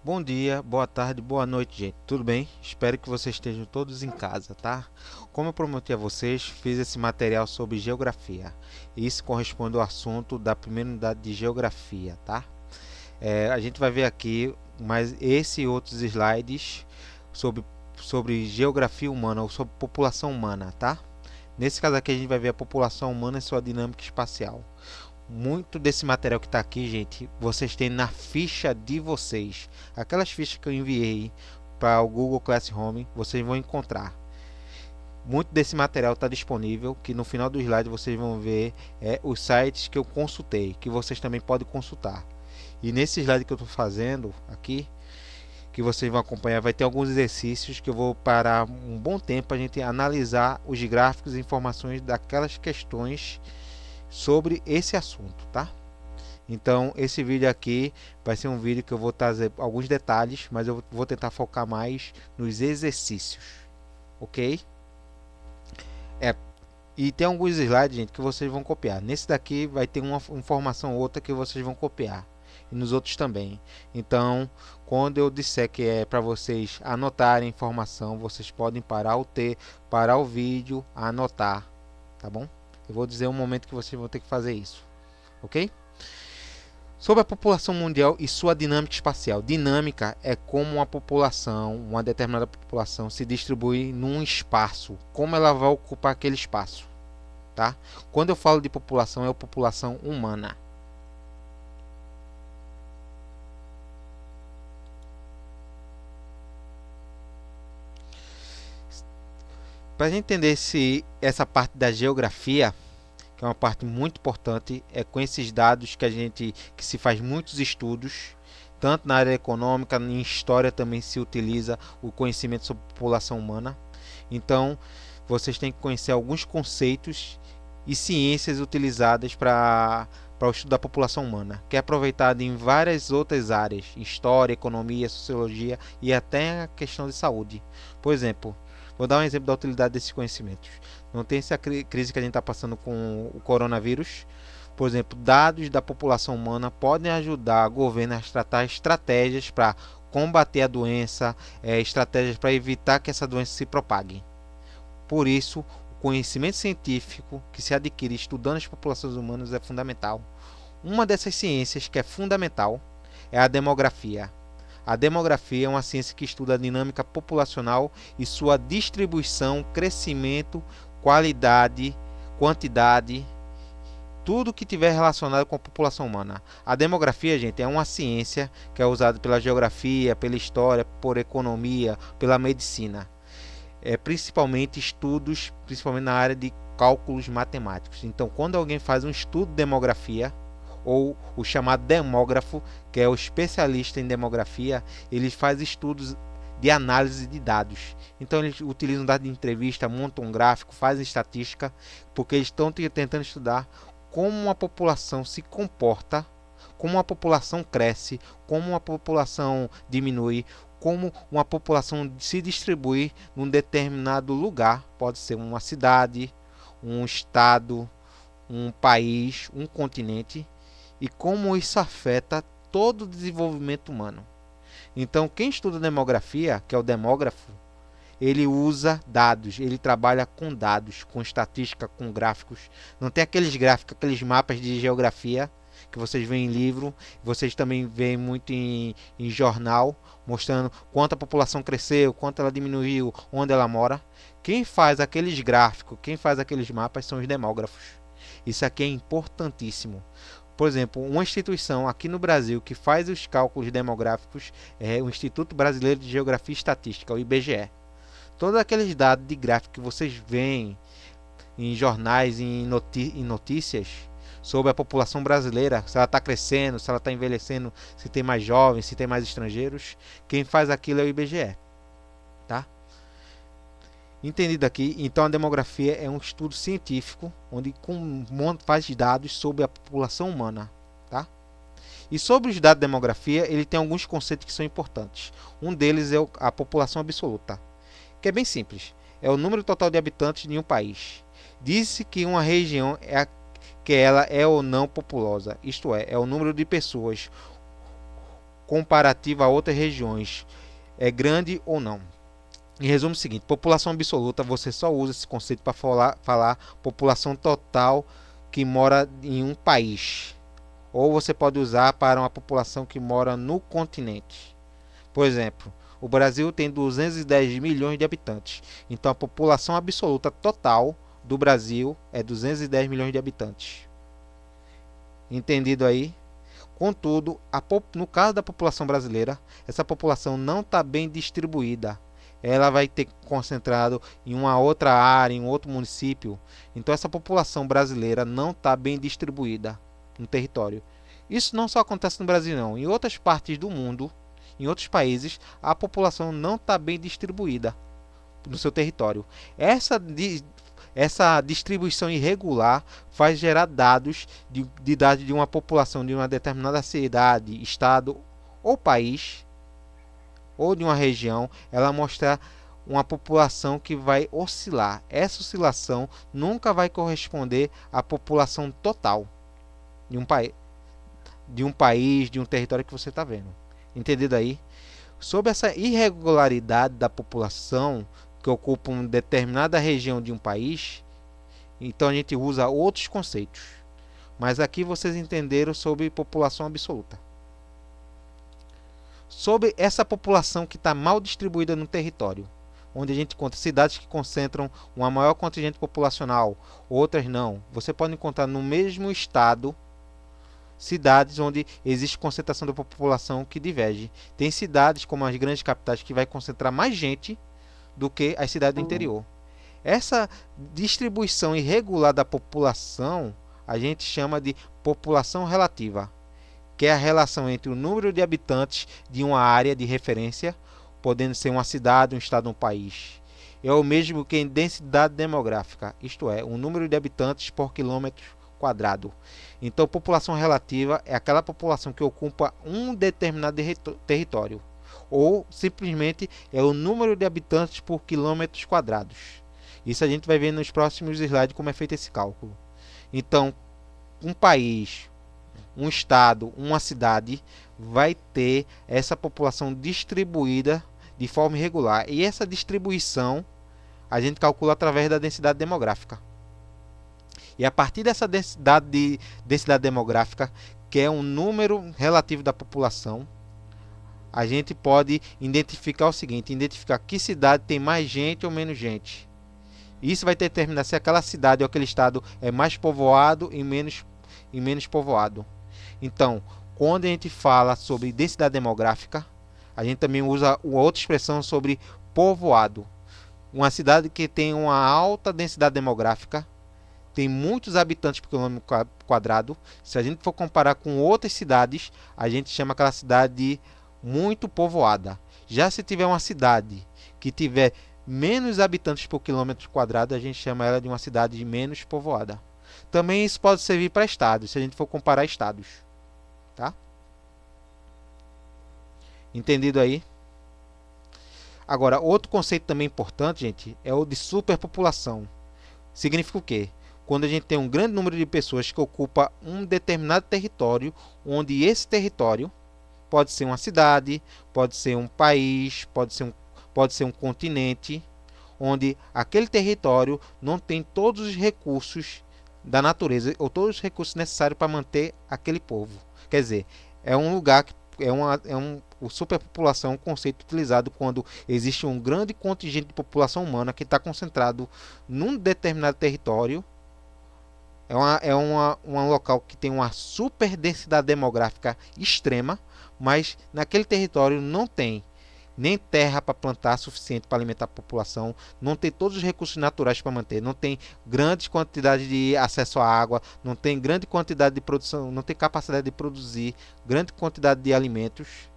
Bom dia, boa tarde, boa noite, gente. Tudo bem? Espero que vocês estejam todos em casa, tá? Como eu prometi a vocês, fiz esse material sobre geografia. Isso corresponde ao assunto da primeira unidade de geografia, tá? A gente vai ver aqui mais esse e outros slides sobre, sobre geografia humana ou sobre população humana, tá? Nesse caso aqui a gente vai ver a população humana e sua dinâmica espacial. Muito desse material que está aqui, gente, vocês têm na ficha de vocês. Aquelas fichas que eu enviei para o Google Classroom, vocês vão encontrar. Muito desse material está disponível, que no final do slide vocês vão ver os sites que eu consultei, que vocês também podem consultar. E nesse slide que eu estou fazendo aqui, que vocês vão acompanhar, vai ter alguns exercícios que eu vou parar um bom tempo para a gente analisar os gráficos e informações daquelas questões sobre esse assunto, tá? Então esse vídeo aqui vai ser um vídeo que eu vou trazer alguns detalhes, mas eu vou tentar focar mais nos exercícios, ok? É, e tem alguns slides, gente, que vocês vão copiar. Nesse daqui vai ter uma informação ou outra que vocês vão copiar. E nos outros também. Então, quando eu disser que é para vocês anotarem informação, vocês podem parar o vídeo, anotar, tá bom? Eu vou dizer um momento que vocês vão ter que fazer isso, ok? Sobre a população mundial e sua dinâmica espacial. Dinâmica é como uma determinada população, se distribui num espaço, como ela vai ocupar aquele espaço, tá? Quando eu falo de população, é a população humana. Para a gente entender essa parte da geografia, que é uma parte muito importante, é com esses dados que se faz muitos estudos, tanto na área econômica, em história também se utiliza o conhecimento sobre população humana. Então, vocês têm que conhecer alguns conceitos e ciências utilizadas para o estudo da população humana, que é aproveitado em várias outras áreas, história, economia, sociologia e até a questão de saúde. Por exemplo, vou dar um exemplo da utilidade desses conhecimentos. Não tem essa crise que a gente está passando com o coronavírus. Por exemplo, dados da população humana podem ajudar o governo a tratar estratégias para combater a doença, estratégias para evitar que essa doença se propague. Por isso, o conhecimento científico que se adquire estudando as populações humanas é fundamental. Uma dessas ciências que é fundamental é a demografia. A demografia é uma ciência que estuda a dinâmica populacional e sua distribuição, crescimento, qualidade, quantidade, tudo que tiver relacionado com a população humana. A demografia, gente, é uma ciência que é usada pela geografia, pela história, por economia, pela medicina. Principalmente estudos, principalmente na área de cálculos matemáticos. Então, quando alguém faz um estudo de demografia, ou o chamado demógrafo, que é o especialista em demografia, ele faz estudos de análise de dados. Então eles utilizam dados de entrevista, montam um gráfico, fazem estatística, porque eles estão tentando estudar como uma população se comporta, como uma população cresce, como uma população diminui, como uma população se distribui num determinado lugar, pode ser uma cidade, um estado, um país, um continente, e como isso afeta todo o desenvolvimento humano. Então, quem estuda demografia, que é o demógrafo, ele usa dados, ele trabalha com dados, com estatística, com gráficos. Não tem aqueles gráficos, aqueles mapas de geografia que vocês veem em livro, vocês também veem muito em jornal, mostrando quanto a população cresceu, quanto ela diminuiu, onde ela mora. Quem faz aqueles gráficos, quem faz aqueles mapas são os demógrafos. Isso aqui é importantíssimo. Por exemplo, uma instituição aqui no Brasil que faz os cálculos demográficos é o Instituto Brasileiro de Geografia e Estatística, o IBGE. Todos aqueles dados de gráfico que vocês veem em jornais e em notícias sobre a população brasileira, se ela está crescendo, se ela está envelhecendo, se tem mais jovens, se tem mais estrangeiros, quem faz aquilo é o IBGE, tá? Entendido aqui, então a demografia é um estudo científico onde faz dados sobre a população humana, tá? E sobre os dados de demografia, ele tem alguns conceitos que são importantes. Um deles é a população absoluta, que é bem simples. É o número total de habitantes de um país. Diz-se que uma região que ela é ou não populosa, isto é o número de pessoas comparativa a outras regiões é grande ou não. Em resumo, é o seguinte: população absoluta, você só usa esse conceito para falar população total que mora em um país. Ou você pode usar para uma população que mora no continente. Por exemplo, o Brasil tem 210 milhões de habitantes. Então a população absoluta total do Brasil é 210 milhões de habitantes. Entendido aí? Contudo, no caso da população brasileira, essa população não está bem distribuída. Ela vai ter concentrado em uma outra área, em um outro município. Então essa população brasileira não está bem distribuída no território. Isso não só acontece no Brasil, não. Em outras partes do mundo, em outros países, a população não está bem distribuída no seu território. Essa distribuição irregular faz gerar dados de idade de uma população de uma determinada cidade, estado ou país, ou de uma região, ela mostra uma população que vai oscilar. Essa oscilação nunca vai corresponder à população total de um país, de um território que você está vendo. Entendido aí? Sobre essa irregularidade da população que ocupa uma determinada região de um país, então a gente usa outros conceitos. Mas aqui vocês entenderam sobre população absoluta. Sobre essa população que está mal distribuída no território, onde a gente conta cidades que concentram uma maior contingente populacional, outras não. Você pode encontrar no mesmo estado cidades onde existe concentração da população que diverge. Tem cidades como as grandes capitais que vai concentrar mais gente do que as cidades do interior. Essa distribuição irregular da população a gente chama de população relativa, que é a relação entre o número de habitantes de uma área de referência, podendo ser uma cidade, um estado ou um país. É o mesmo que em densidade demográfica, isto é, o número de habitantes por quilômetro quadrado. Então, população relativa é aquela população que ocupa um determinado território, ou simplesmente é o número de habitantes por quilômetros quadrados. Isso a gente vai ver nos próximos slides como é feito esse cálculo. Então, um país, um estado, uma cidade vai ter essa população distribuída de forma irregular. E essa distribuição a gente calcula através da densidade demográfica. E a partir dessa densidade demográfica, que é um número relativo da população, a gente pode identificar o seguinte: identificar que cidade tem mais gente ou menos gente. Isso vai determinar se aquela cidade ou aquele estado é mais povoado e menos povoado. Então, quando a gente fala sobre densidade demográfica, a gente também usa outra expressão sobre povoado. Uma cidade que tem uma alta densidade demográfica, tem muitos habitantes por quilômetro quadrado. Se a gente for comparar com outras cidades, a gente chama aquela cidade de muito povoada. Já se tiver uma cidade que tiver menos habitantes por quilômetro quadrado, a gente chama ela de uma cidade menos povoada. Também isso pode servir para estados, se a gente for comparar estados. Tá? Entendido aí? Agora, outro conceito também importante, gente, é o de superpopulação. Significa o quê? Quando a gente tem um grande número de pessoas que ocupa um determinado território, onde esse território pode ser uma cidade, pode ser um país, pode ser um continente, onde aquele território não tem todos os recursos da natureza ou todos os recursos necessários para manter aquele povo. Quer dizer, é um lugar que o superpopulação é um conceito utilizado quando existe um grande contingente de população humana que está concentrado num determinado território. Um local que tem uma super densidade demográfica extrema, mas naquele território não tem nem terra para plantar suficiente para alimentar a população, não tem todos os recursos naturais para manter, não tem grandes quantidades de acesso à água, não tem grande quantidade de produção, não tem capacidade de produzir grande quantidade de alimentos.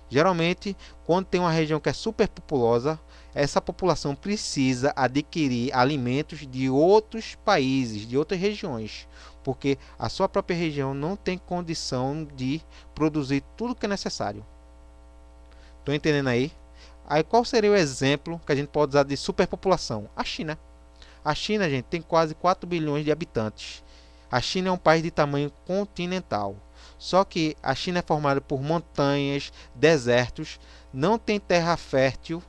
Geralmente, quando tem uma região que é superpopulosa, essa população precisa adquirir alimentos de outros países, de outras regiões, porque a sua própria região não tem condição de produzir tudo o que é necessário. Estão entendendo aí? Aí qual seria o exemplo que a gente pode usar de superpopulação? A China. A China, gente, tem quase 4 bilhões de habitantes. A China é um país de tamanho continental. Só que a China é formada por montanhas, desertos, não tem terra fértil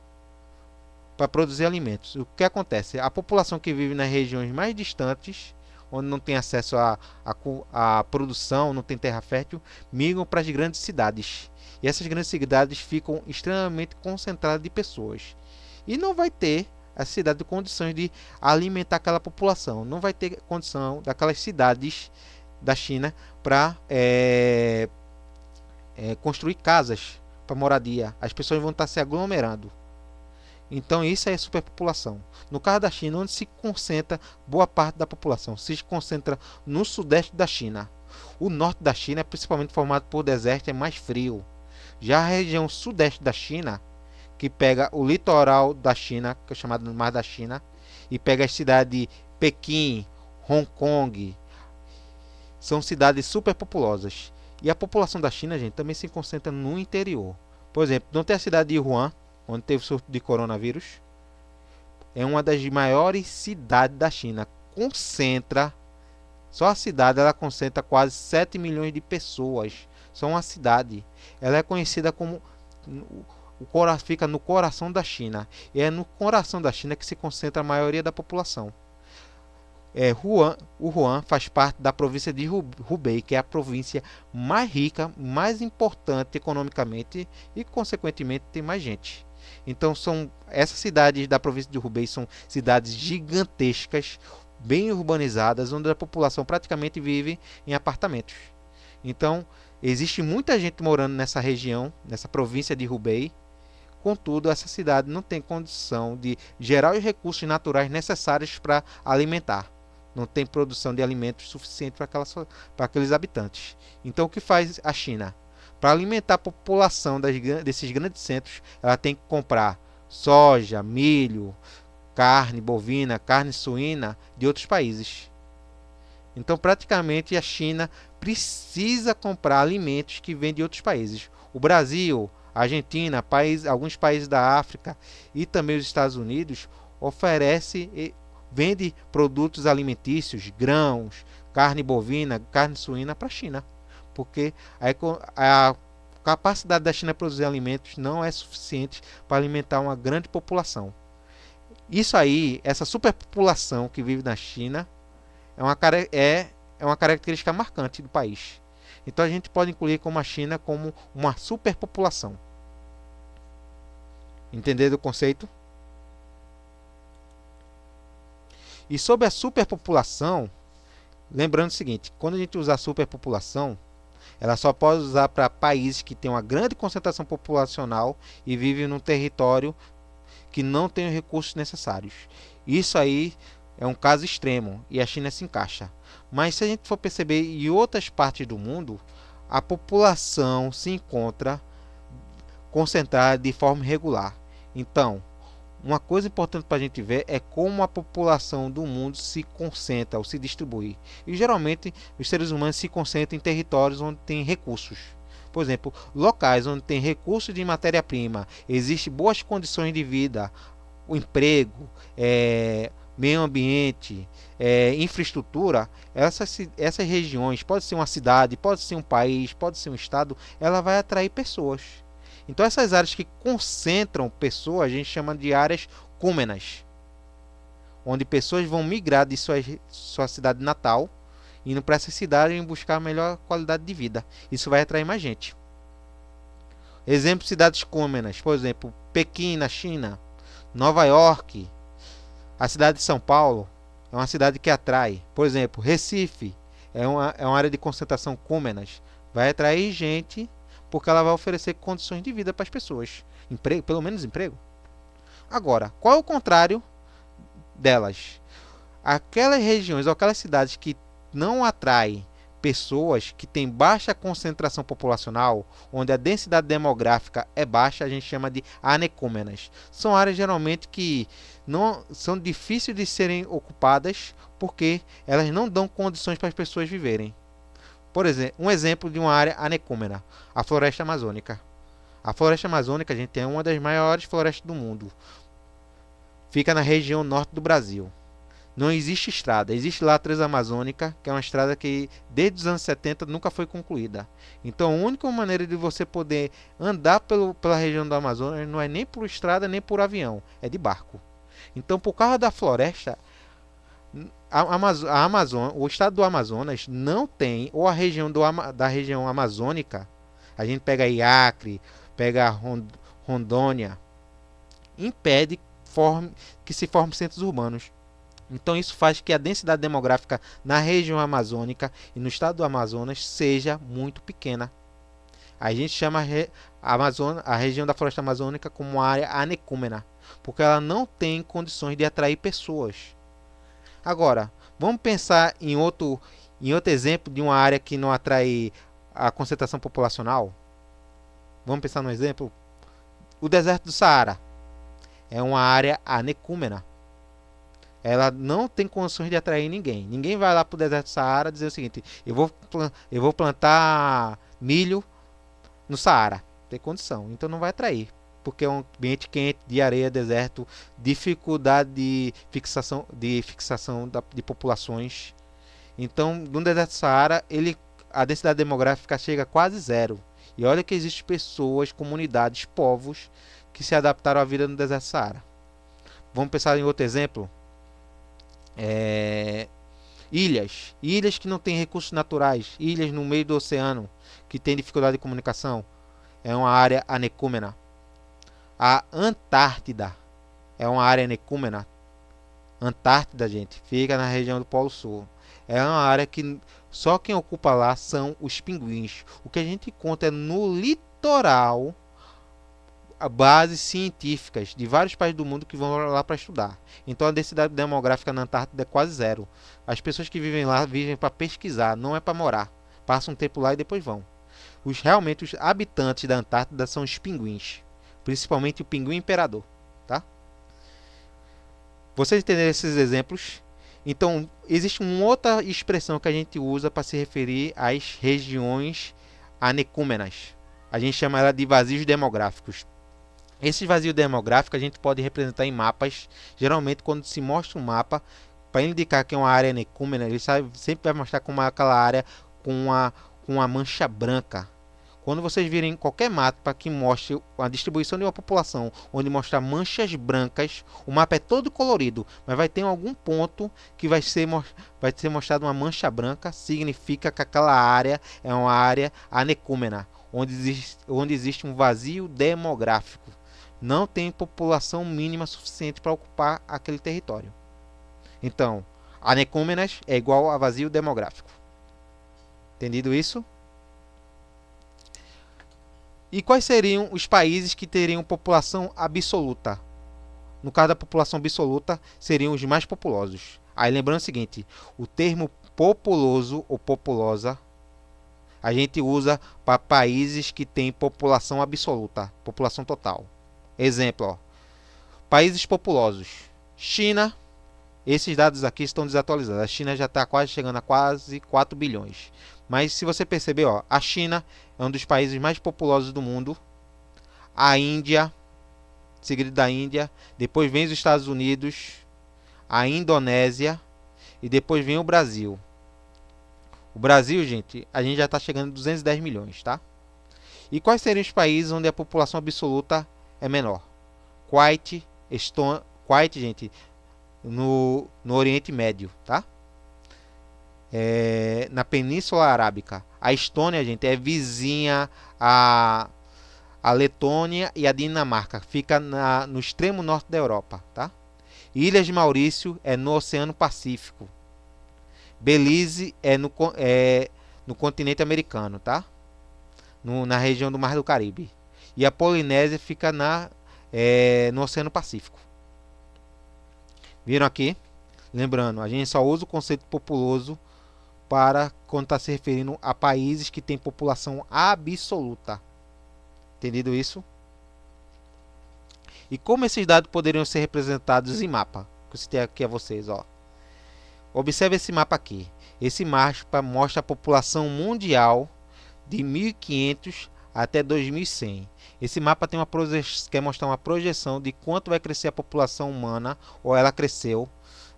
para produzir alimentos. O que acontece? A população que vive nas regiões mais distantes, onde não tem acesso à produção, não tem terra fértil, migram para as grandes cidades. E essas grandes cidades ficam extremamente concentradas de pessoas. E não vai ter a cidade de condições de alimentar aquela população. Não vai ter condição daquelas cidades da China para construir casas para moradia. As pessoas vão estar se aglomerando. Então isso é superpopulação. No caso da China, onde se concentra boa parte da população, se concentra no sudeste da China. O norte da China é principalmente formado por deserto, é mais frio. Já a região sudeste da China, que pega o litoral da China, que é chamado Mar da China, e pega as cidades de Pequim, Hong Kong, são cidades superpopulosas. E a população da China, gente, também se concentra no interior. Por exemplo, não tem a cidade de Wuhan, onde teve o surto de coronavírus. É uma das maiores cidades da China. Só a cidade ela concentra quase 7 milhões de pessoas. Só uma cidade. Ela é conhecida como fica no coração da China. E é no coração da China que se concentra a maioria da população. O Wuhan faz parte da província de Hubei, que é a província mais rica, mais importante economicamente e, consequentemente, tem mais gente. Então, essas cidades da província de Hubei são cidades gigantescas, bem urbanizadas, onde a população praticamente vive em apartamentos. Então, existe muita gente morando nessa região, nessa província de Hubei. Contudo, essa cidade não tem condição de gerar os recursos naturais necessários para alimentar. Não tem produção de alimentos suficiente para aqueles habitantes. Então, o que faz a China? Para alimentar a população desses grandes centros, ela tem que comprar soja, milho, carne bovina, carne suína de outros países. Então, praticamente, a China precisa comprar alimentos que vêm de outros países. O Brasil, a Argentina, alguns países da África e também os Estados Unidos vende produtos alimentícios, grãos, carne bovina, carne suína para a China. Porque a capacidade da China de produzir alimentos não é suficiente para alimentar uma grande população. Isso aí, essa superpopulação que vive na China, é uma característica marcante do país. Então a gente pode incluir como a China como uma superpopulação. Entenderam o conceito? E sobre a superpopulação, lembrando o seguinte, quando a gente usar superpopulação, ela só pode usar para países que têm uma grande concentração populacional e vivem num território que não tem os recursos necessários. Isso aí é um caso extremo e a China se encaixa. Mas se a gente for perceber em outras partes do mundo, a população se encontra concentrada de forma irregular. Então, uma coisa importante para a gente ver é como a população do mundo se concentra ou se distribui. E geralmente os seres humanos se concentram em territórios onde tem recursos. Por exemplo, locais onde tem recursos de matéria-prima, existem boas condições de vida, o emprego, meio ambiente, infraestrutura, essas regiões, pode ser uma cidade, pode ser um país, pode ser um estado, ela vai atrair pessoas. Então essas áreas que concentram pessoas, a gente chama de áreas cúmenas, onde pessoas vão migrar de sua cidade natal, indo para essa cidade em buscar melhor qualidade de vida. Isso vai atrair mais gente. Exemplo, cidades cúmenas, por exemplo, Pequim na China, Nova York, a cidade de São Paulo, é uma cidade que atrai. Por exemplo, Recife, é uma área de concentração cúmenas, vai atrair gente porque ela vai oferecer condições de vida para as pessoas. Emprego, pelo menos emprego. Agora, qual é o contrário delas? Aquelas regiões ou aquelas cidades que não atraem pessoas, que têm baixa concentração populacional, onde a densidade demográfica é baixa, a gente chama de anecúmenas. São áreas geralmente que não são difíceis de serem ocupadas porque elas não dão condições para as pessoas viverem. Por exemplo, um exemplo de uma área anecúmena, a floresta amazônica. A floresta amazônica, a gente, é uma das maiores florestas do mundo. Fica na região norte do Brasil. Não existe estrada. Existe lá a Transamazônica, que é uma estrada que desde os anos 70 nunca foi concluída. Então a única maneira de você poder andar pela região do Amazonas não é nem por estrada nem por avião, é de barco. Então por causa da floresta, o estado do Amazonas não tem, ou a região da região amazônica, a gente pega aí Acre, pega Rondônia, impede que se formem centros urbanos. Então isso faz que a densidade demográfica na região amazônica e no estado do Amazonas seja muito pequena. A gente chama a região da floresta amazônica como uma área anecúmena, porque ela não tem condições de atrair pessoas. Agora, vamos pensar em outro exemplo de uma área que não atrai a concentração populacional? Vamos pensar no exemplo? O deserto do Saara é uma área anecúmena. Ela não tem condições de atrair ninguém. Ninguém vai lá para o deserto do Saara dizer o seguinte: eu vou plantar milho no Saara. Tem condição, então não vai atrair. Porque é um ambiente quente, de areia, deserto, dificuldade de fixação de populações. Então, no deserto do Saara, a densidade demográfica chega a quase zero. E olha que existem pessoas, comunidades, povos que se adaptaram à vida no deserto do Saara. Vamos pensar em outro exemplo? Ilhas que não têm recursos naturais, ilhas no meio do oceano que têm dificuldade de comunicação, é uma área anecúmena. A Antártida é uma área anecúmena. Antártida, gente, fica na região do Polo Sul. É uma área que só quem ocupa lá são os pinguins. O que a gente conta é no litoral bases científicas de vários países do mundo que vão lá para estudar. Então a densidade demográfica na Antártida é quase zero. As pessoas que vivem lá vivem para pesquisar, não é para morar. Passam um tempo lá e depois vão. Realmente os habitantes da Antártida são os pinguins, principalmente o pinguim imperador, tá? Vocês entenderam esses exemplos? Então existe uma outra expressão que a gente usa para se referir às regiões anecúmenas. A gente chama ela de vazios demográficos. Esse vazio demográfico a gente pode representar em mapas. Geralmente, quando se mostra um mapa, para indicar que é uma área anecúmena, ele sempre vai mostrar como aquela área com uma mancha branca. Quando vocês virem qualquer mapa que mostre a distribuição de uma população, onde mostra manchas brancas, o mapa é todo colorido, mas vai ter algum ponto que vai ser mostrado uma mancha branca, significa que aquela área é uma área anecúmena, onde existe um vazio demográfico. Não tem população mínima suficiente para ocupar aquele território. Então, anecúmenas é igual a vazio demográfico. Entendido isso? E quais seriam os países que teriam população absoluta? No caso da população absoluta, seriam os mais populosos. Aí lembrando o seguinte, o termo populoso ou populosa a gente usa para países que têm população absoluta, população total. Exemplo, ó, países populosos. China, esses dados aqui estão desatualizados. A China já está quase chegando a quase 4 bilhões. Mas se você perceber, ó, a China é um dos países mais populosos do mundo. A Índia, seguido da Índia. Depois vem os Estados Unidos, a Indonésia e depois vem o Brasil. O Brasil, gente, a gente já está chegando a 210 milhões, tá? E quais seriam os países onde a população absoluta é menor? Kuwait, gente, no Oriente Médio, tá? Na Península Arábica. A Estônia, gente, é vizinha a Letônia e a Dinamarca. Fica no extremo norte da Europa, tá? Ilhas de Maurício é no Oceano Pacífico. Belize é no continente americano, tá? Na região do Mar do Caribe. E a Polinésia fica no Oceano Pacífico. Viram aqui? Lembrando, a gente só usa o conceito populoso para quando está se referindo a países que têm população absoluta. Entendido isso? E como esses dados poderiam ser representados em mapa? Que eu citei aqui a vocês, ó. Observe esse mapa aqui. Esse mapa mostra a população mundial de 1500 até 2100. Esse mapa quer mostrar uma projeção de quanto vai crescer a população humana, ou ela cresceu,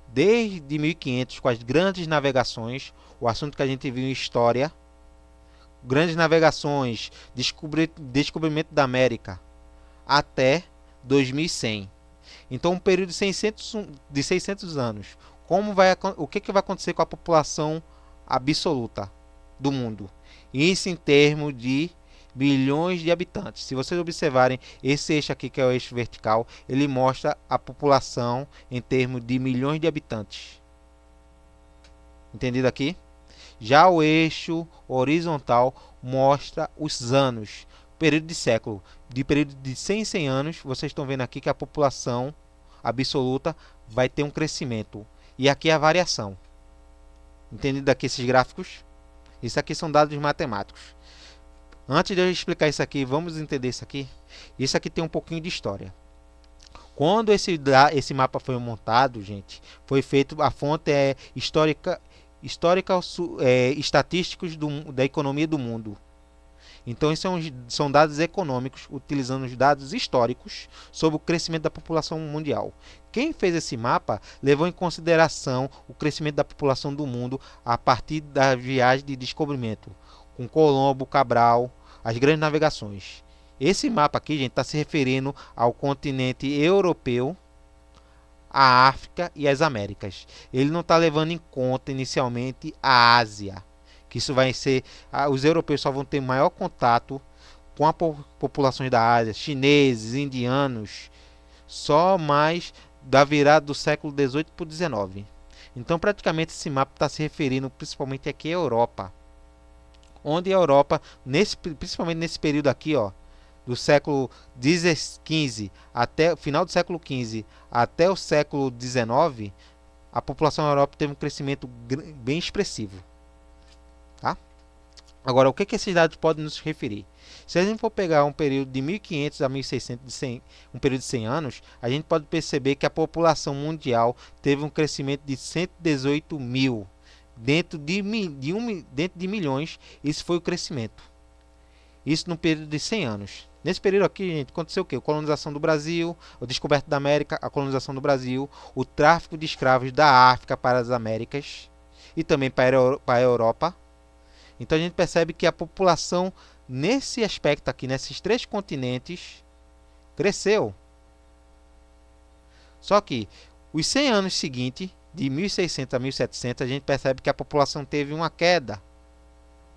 desde 1500 com as grandes navegações, o assunto que a gente viu em história, grandes navegações, descobrimento da América, até 2100. Então, um período de 600 anos. O que vai acontecer com a população absoluta do mundo? Isso em termos de bilhões de habitantes. Se vocês observarem esse eixo aqui, que é o eixo vertical, ele mostra a população em termos de milhões de habitantes. Entendido aqui? Já o eixo horizontal mostra os anos, período de século. De período de 100 em 100 anos, vocês estão vendo aqui que a população absoluta vai ter um crescimento. E aqui é a variação. Entendido aqui esses gráficos? Isso aqui são dados matemáticos. Antes de eu explicar isso aqui, vamos entender isso aqui. Isso aqui tem um pouquinho de história. Quando esse mapa foi montado, gente, foi feito, a fonte é estatísticos da economia do mundo. Então, isso são dados econômicos, utilizando os dados históricos sobre o crescimento da população mundial. Quem fez esse mapa levou em consideração o crescimento da população do mundo a partir da viagem de descobrimento, com Colombo, Cabral, as grandes navegações. Esse mapa aqui, gente, está se referindo ao continente europeu, a África e as Américas. Ele não está levando em conta inicialmente a Ásia, que isso vai ser, os europeus só vão ter maior contato com a populações da Ásia, chineses, indianos, só mais da virada do século XVIII para o XIX. Então, praticamente, esse mapa está se referindo principalmente aqui à Europa, onde a Europa, principalmente nesse período aqui, ó, do século XV até o final do século XV até o século XIX, a população da Europa teve um crescimento bem expressivo. Tá? Agora, o que esses dados podem nos referir? Se a gente for pegar um período de 1500 a 1600, um período de 100 anos, a gente pode perceber que a população mundial teve um crescimento de 118 mil. Dentro de milhões, isso foi o crescimento. Isso no período de 100 anos. Nesse período aqui, gente, aconteceu o quê? A colonização do Brasil, a descoberta da América, a colonização do Brasil, o tráfico de escravos da África para as Américas e também para a Europa. Então a gente percebe que a população, nesse aspecto aqui, nesses três continentes, cresceu. Só que os 100 anos seguintes, de 1600 a 1700, a gente percebe que a população teve uma queda.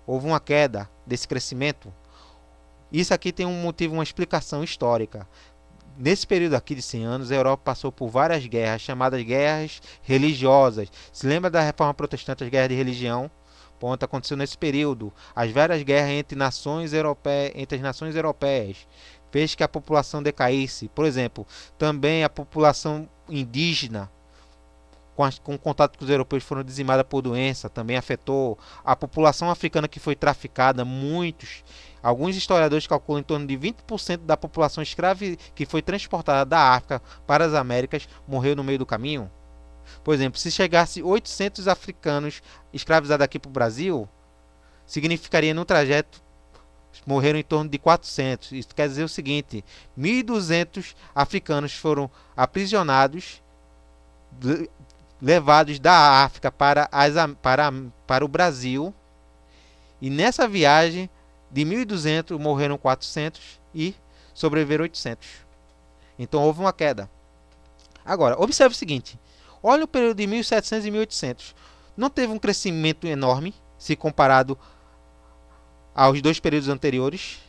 Houve uma queda desse crescimento. Isso aqui tem um motivo, uma explicação histórica. Nesse período aqui de 100 anos, a Europa passou por várias guerras, chamadas guerras religiosas. Se lembra da Reforma Protestante, as guerras de religião? Ponto, aconteceu nesse período. As várias guerras entre as nações europeias fez que a população decaísse. Por exemplo, também a população indígena, com contato com os europeus, foram dizimadas por doença, também afetou a população africana, que foi traficada. Alguns historiadores calculam em torno de 20% da população escrava que foi transportada da África para as Américas morreu no meio do caminho. Por exemplo, se chegasse 800 africanos escravizados aqui para o Brasil, significaria no trajeto morreram em torno de 400. Isso quer dizer o seguinte: 1.200 africanos foram aprisionados, levados da África para o Brasil, e nessa viagem de 1.200 morreram 400 e sobreviveram 800. Então houve uma queda. Agora, observe o seguinte: olha o período de 1700 e 1800. Não teve um crescimento enorme se comparado aos dois períodos anteriores.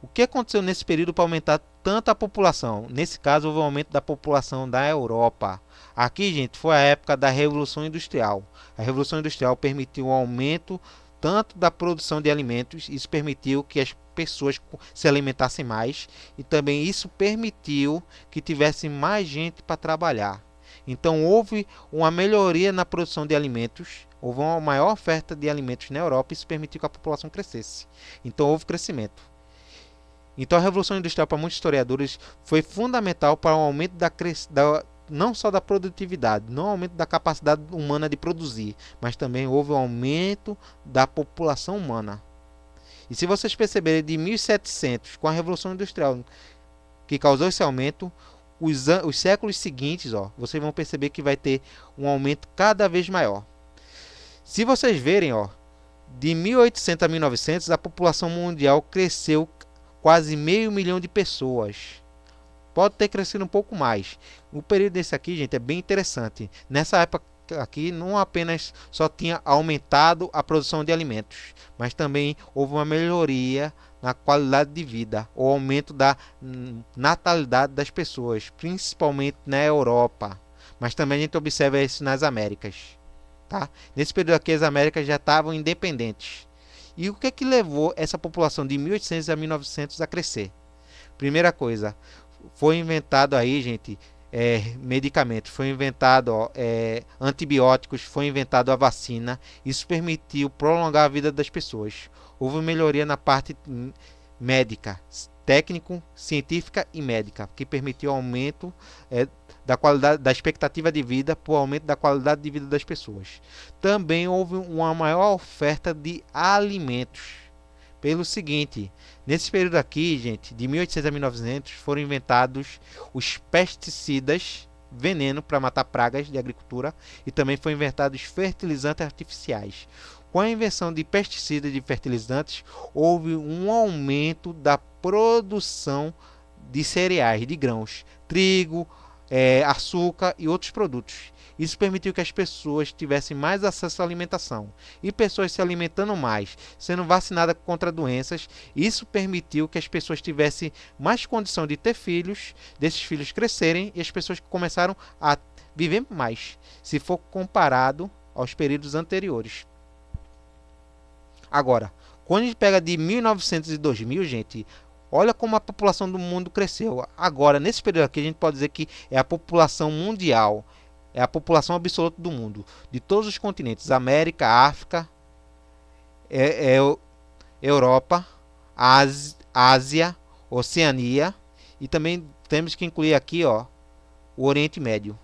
O que aconteceu nesse período para aumentar tanto a população? Nesse caso, houve um aumento da população da Europa. Aqui, gente, foi a época da Revolução Industrial. A Revolução Industrial permitiu um aumento tanto da produção de alimentos, isso permitiu que as pessoas se alimentassem mais, e também isso permitiu que tivesse mais gente para trabalhar. Então houve uma melhoria na produção de alimentos, houve uma maior oferta de alimentos na Europa, e isso permitiu que a população crescesse. Então houve crescimento. Então a Revolução Industrial, para muitos historiadores, foi fundamental para o aumento não só da produtividade, não aumento da capacidade humana de produzir, mas também houve um aumento da população humana. E se vocês perceberem, de 1700, com a Revolução Industrial, que causou esse aumento, os séculos seguintes, ó, vocês vão perceber que vai ter um aumento cada vez maior. Se vocês verem, ó, de 1800 a 1900, a população mundial cresceu quase meio milhão de pessoas. Pode ter crescido um pouco mais. O período desse aqui, gente, é bem interessante. Nessa época aqui, não apenas só tinha aumentado a produção de alimentos, mas também houve uma melhoria na qualidade de vida, o aumento da natalidade das pessoas, principalmente na Europa. Mas também a gente observa isso nas Américas. Tá? Nesse período aqui, as Américas já estavam independentes. E o que é que levou essa população de 1800 a 1900 a crescer? Primeira coisa, foi inventado aí, gente, medicamentos, foi inventado antibióticos, foi inventado a vacina. Isso permitiu prolongar a vida das pessoas. Houve melhoria na parte médica, técnico, científica e médica, que permitiu aumento da qualidade, da expectativa de vida, por aumento da qualidade de vida das pessoas. Também houve uma maior oferta de alimentos. Pelo seguinte, nesse período aqui, gente, de 1800 a 1900, foram inventados os pesticidas, veneno para matar pragas de agricultura, e também foram inventados fertilizantes artificiais. Com a invenção de pesticidas e de fertilizantes, houve um aumento da produção de cereais, de grãos, trigo, açúcar e outros produtos. Isso permitiu que as pessoas tivessem mais acesso à alimentação. E pessoas se alimentando mais, sendo vacinadas contra doenças, isso permitiu que as pessoas tivessem mais condição de ter filhos, desses filhos crescerem e as pessoas começaram a viver mais, se for comparado aos períodos anteriores. Agora, quando a gente pega de 1900 e 2000, gente, olha como a população do mundo cresceu. Agora, nesse período aqui, a gente pode dizer que é a população mundial, é a população absoluta do mundo, de todos os continentes, América, África, Europa, Ásia, Oceania, e também temos que incluir aqui, ó, o Oriente Médio.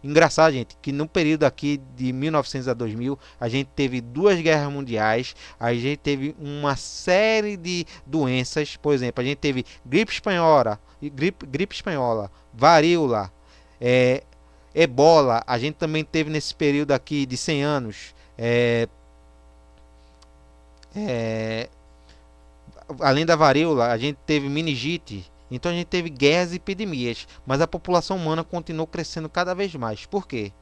Engraçado, gente, que no período aqui de 1900 a 2000, a gente teve 2 guerras mundiais, a gente teve uma série de doenças, por exemplo, a gente teve gripe espanhola, varíola, ebola, a gente também teve nesse período aqui de 100 anos, além da varíola, a gente teve meningite. Então a gente teve guerras e epidemias, mas a população humana continuou crescendo cada vez mais. Por quê?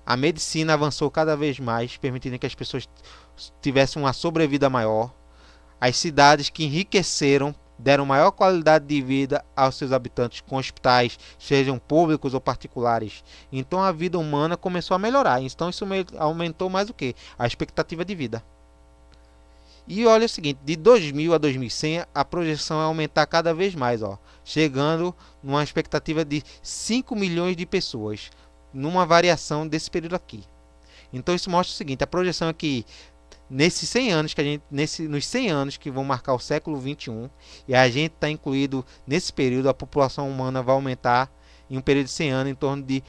A medicina avançou cada vez mais, permitindo que as pessoas tivessem uma sobrevida maior. As cidades que enriqueceram deram maior qualidade de vida aos seus habitantes, com hospitais, sejam públicos ou particulares. Então a vida humana começou a melhorar. Então isso aumentou mais o quê? A expectativa de vida. E olha o seguinte, de 2000 a 2100, a projeção é aumentar cada vez mais, ó, chegando numa expectativa de 5 milhões de pessoas, numa variação desse período aqui. Então isso mostra o seguinte, a projeção é que nesses 100 anos nos 100 anos que vão marcar o século 21, e a gente está incluído nesse período, a população humana vai aumentar em um período de 100 anos em torno de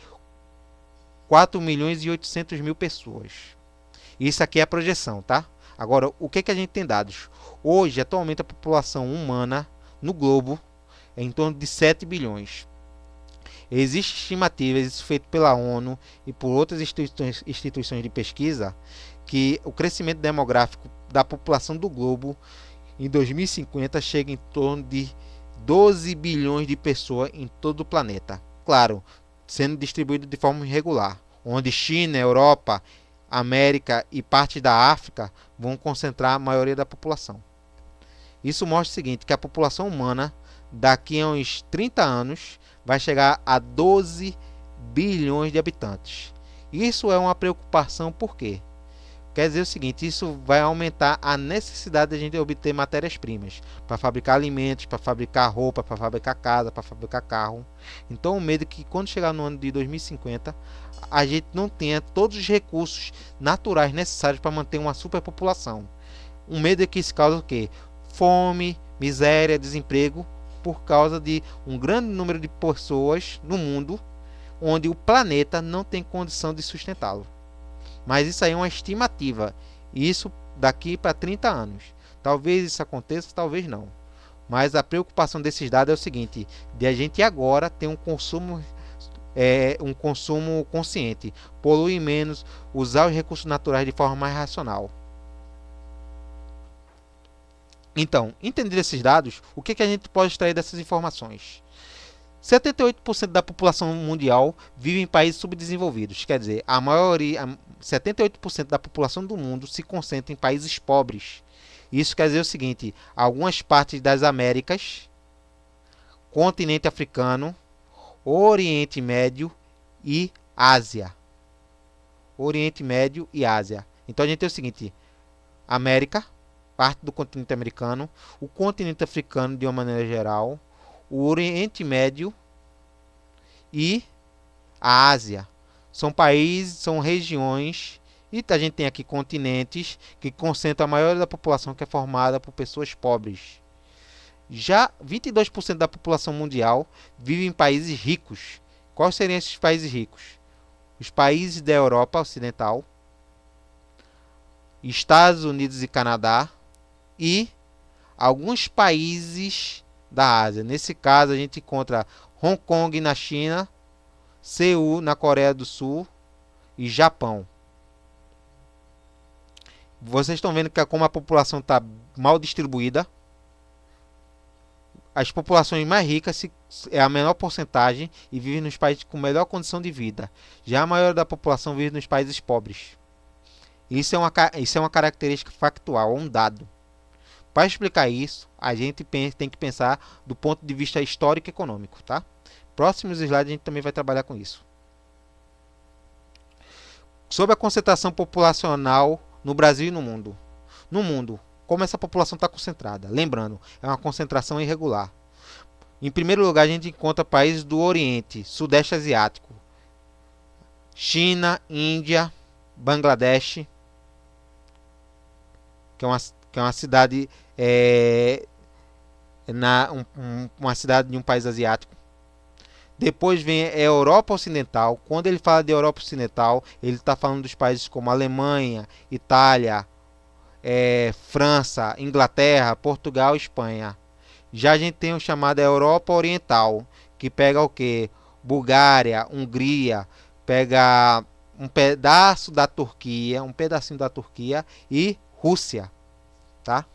4 milhões e 800 mil pessoas. Isso aqui é a projeção, tá? Agora, o que a gente tem dados? Hoje, atualmente, a população humana no globo é em torno de 7 bilhões. Existem estimativas, isso feito pela ONU e por outras instituições de pesquisa, que o crescimento demográfico da população do globo em 2050 chega em torno de 12 bilhões de pessoas em todo o planeta. Claro, sendo distribuído de forma irregular, onde China, Europa, América e parte da África vão concentrar a maioria da população. Isso mostra o seguinte, que a população humana daqui a uns 30 anos vai chegar a 12 bilhões de habitantes. Isso é uma preocupação, por quê? Quer dizer o seguinte, isso vai aumentar a necessidade de a gente obter matérias-primas para fabricar alimentos, para fabricar roupa, para fabricar casa, para fabricar carro. Então o medo é que quando chegar no ano de 2050, a gente não tenha todos os recursos naturais necessários para manter uma superpopulação. Um medo é que isso causa o quê? Fome, miséria, desemprego, por causa de um grande número de pessoas no mundo onde o planeta não tem condição de sustentá-lo. Mas isso aí é uma estimativa. Isso daqui para 30 anos. Talvez isso aconteça, talvez não. Mas a preocupação desses dados é o seguinte, de a gente agora ter um consumo consciente, poluir menos, usar os recursos naturais de forma mais racional. Então, entender esses dados, o que a gente pode extrair dessas informações? 78% da população mundial vive em países subdesenvolvidos, quer dizer, 78% da população do mundo se concentra em países pobres. Isso quer dizer o seguinte, algumas partes das Américas, continente africano, Oriente Médio e Ásia. Oriente Médio e Ásia. Então a gente tem o seguinte, América, parte do continente americano, o continente africano de uma maneira geral, o Oriente Médio e a Ásia. São países, são regiões, e a gente tem aqui continentes que concentram a maioria da população, que é formada por pessoas pobres. Já 22% da população mundial vive em países ricos. Quais seriam esses países ricos? Os países da Europa Ocidental, Estados Unidos e Canadá e alguns países da Ásia. Nesse caso, a gente encontra Hong Kong na China, Seul na Coreia do Sul e Japão. Vocês estão vendo que como a população está mal distribuída. As populações mais ricas é a menor porcentagem e vivem nos países com melhor condição de vida. Já a maioria da população vive nos países pobres. Isso é uma característica factual, um dado. Para explicar isso, a gente tem que pensar do ponto de vista histórico e econômico, tá? Próximos slides a gente também vai trabalhar com isso. Sobre a concentração populacional no Brasil e no mundo. No mundo, como essa população está concentrada? Lembrando, é uma concentração irregular. Em primeiro lugar, a gente encontra países do Oriente, Sudeste Asiático, China, Índia, Bangladesh, que é uma cidade uma cidade de um país asiático. Depois vem a Europa Ocidental. Quando ele fala de Europa Ocidental, ele está falando dos países como Alemanha, Itália, França, Inglaterra, Portugal e Espanha. Já a gente tem o chamado Europa Oriental, que pega o que? Bulgária, Hungria, pega um pedacinho da Turquia e Rússia, tá?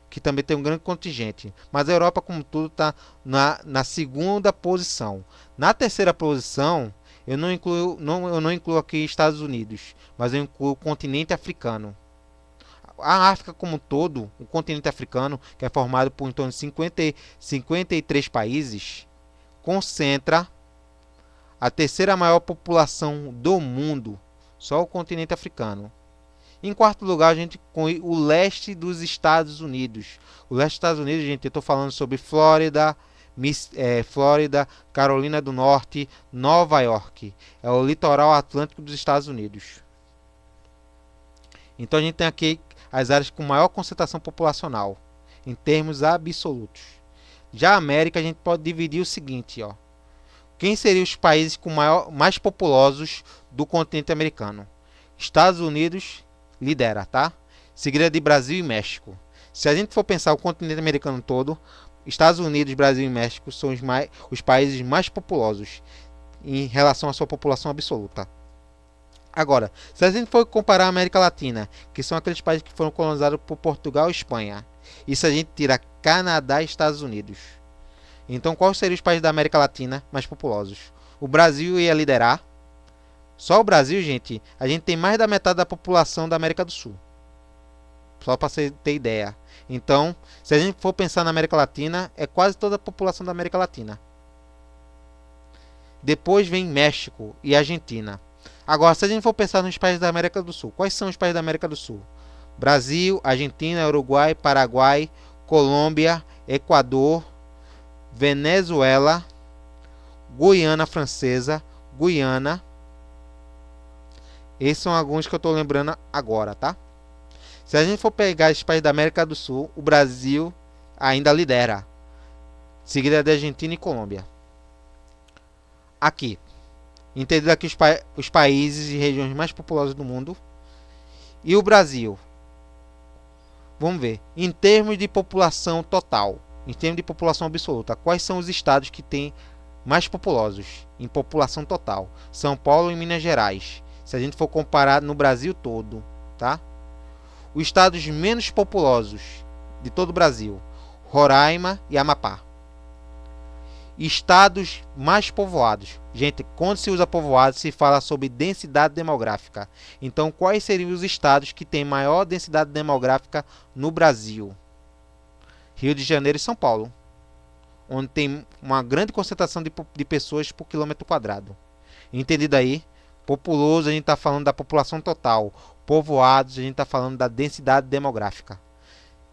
Que também tem um grande contingente. Mas a Europa, como tudo, está na segunda posição. Na terceira posição, eu não incluo aqui Estados Unidos, mas eu incluo o continente africano. A África como um todo, o continente africano, que é formado por em torno de 53 países, concentra a terceira maior população do mundo. Só o continente africano. Em quarto lugar, a gente com o leste dos Estados Unidos. O leste dos Estados Unidos, gente, eu estou falando sobre Flórida, Carolina do Norte, Nova York. É o litoral atlântico dos Estados Unidos. Então a gente tem aqui as áreas com maior concentração populacional, em termos absolutos. Já a América, a gente pode dividir o seguinte, ó. Quem seriam os países mais populosos do continente americano? Estados Unidos lidera, tá? Seguida de Brasil e México. Se a gente for pensar o continente americano todo, Estados Unidos, Brasil e México são os países mais populosos em relação à sua população absoluta. Agora, se a gente for comparar a América Latina, que são aqueles países que foram colonizados por Portugal e Espanha, e se a gente tira Canadá e Estados Unidos, então quais seriam os países da América Latina mais populosos? O Brasil ia liderar. Só o Brasil, gente, a gente tem mais da metade da população da América do Sul. Só para você ter ideia. Então, se a gente for pensar na América Latina, é quase toda a população da América Latina. Depois vem México e Argentina. Agora, se a gente for pensar nos países da América do Sul, quais são os países da América do Sul? Brasil, Argentina, Uruguai, Paraguai, Colômbia, Equador, Venezuela, Guiana Francesa, Guiana. Esses são alguns que eu estou lembrando agora, tá? Se a gente for pegar esses países da América do Sul, o Brasil ainda lidera, seguida de Argentina e Colômbia. Aqui, entendido aqui os países e regiões mais populosos do mundo. E o Brasil? Vamos ver. Em termos de população total, em termos de população absoluta, quais são os estados que têm mais populosos em população total? São Paulo e Minas Gerais. Se a gente for comparar no Brasil todo, tá? Os estados menos populosos de todo o Brasil: Roraima e Amapá. Estados mais povoados. Gente, quando se usa povoado, se fala sobre densidade demográfica. Então, quais seriam os estados que têm maior densidade demográfica no Brasil? Rio de Janeiro e São Paulo, onde tem uma grande concentração de pessoas por quilômetro quadrado. Entendido aí? Populoso, a gente está falando da população total. Povoados, a gente está falando da densidade demográfica.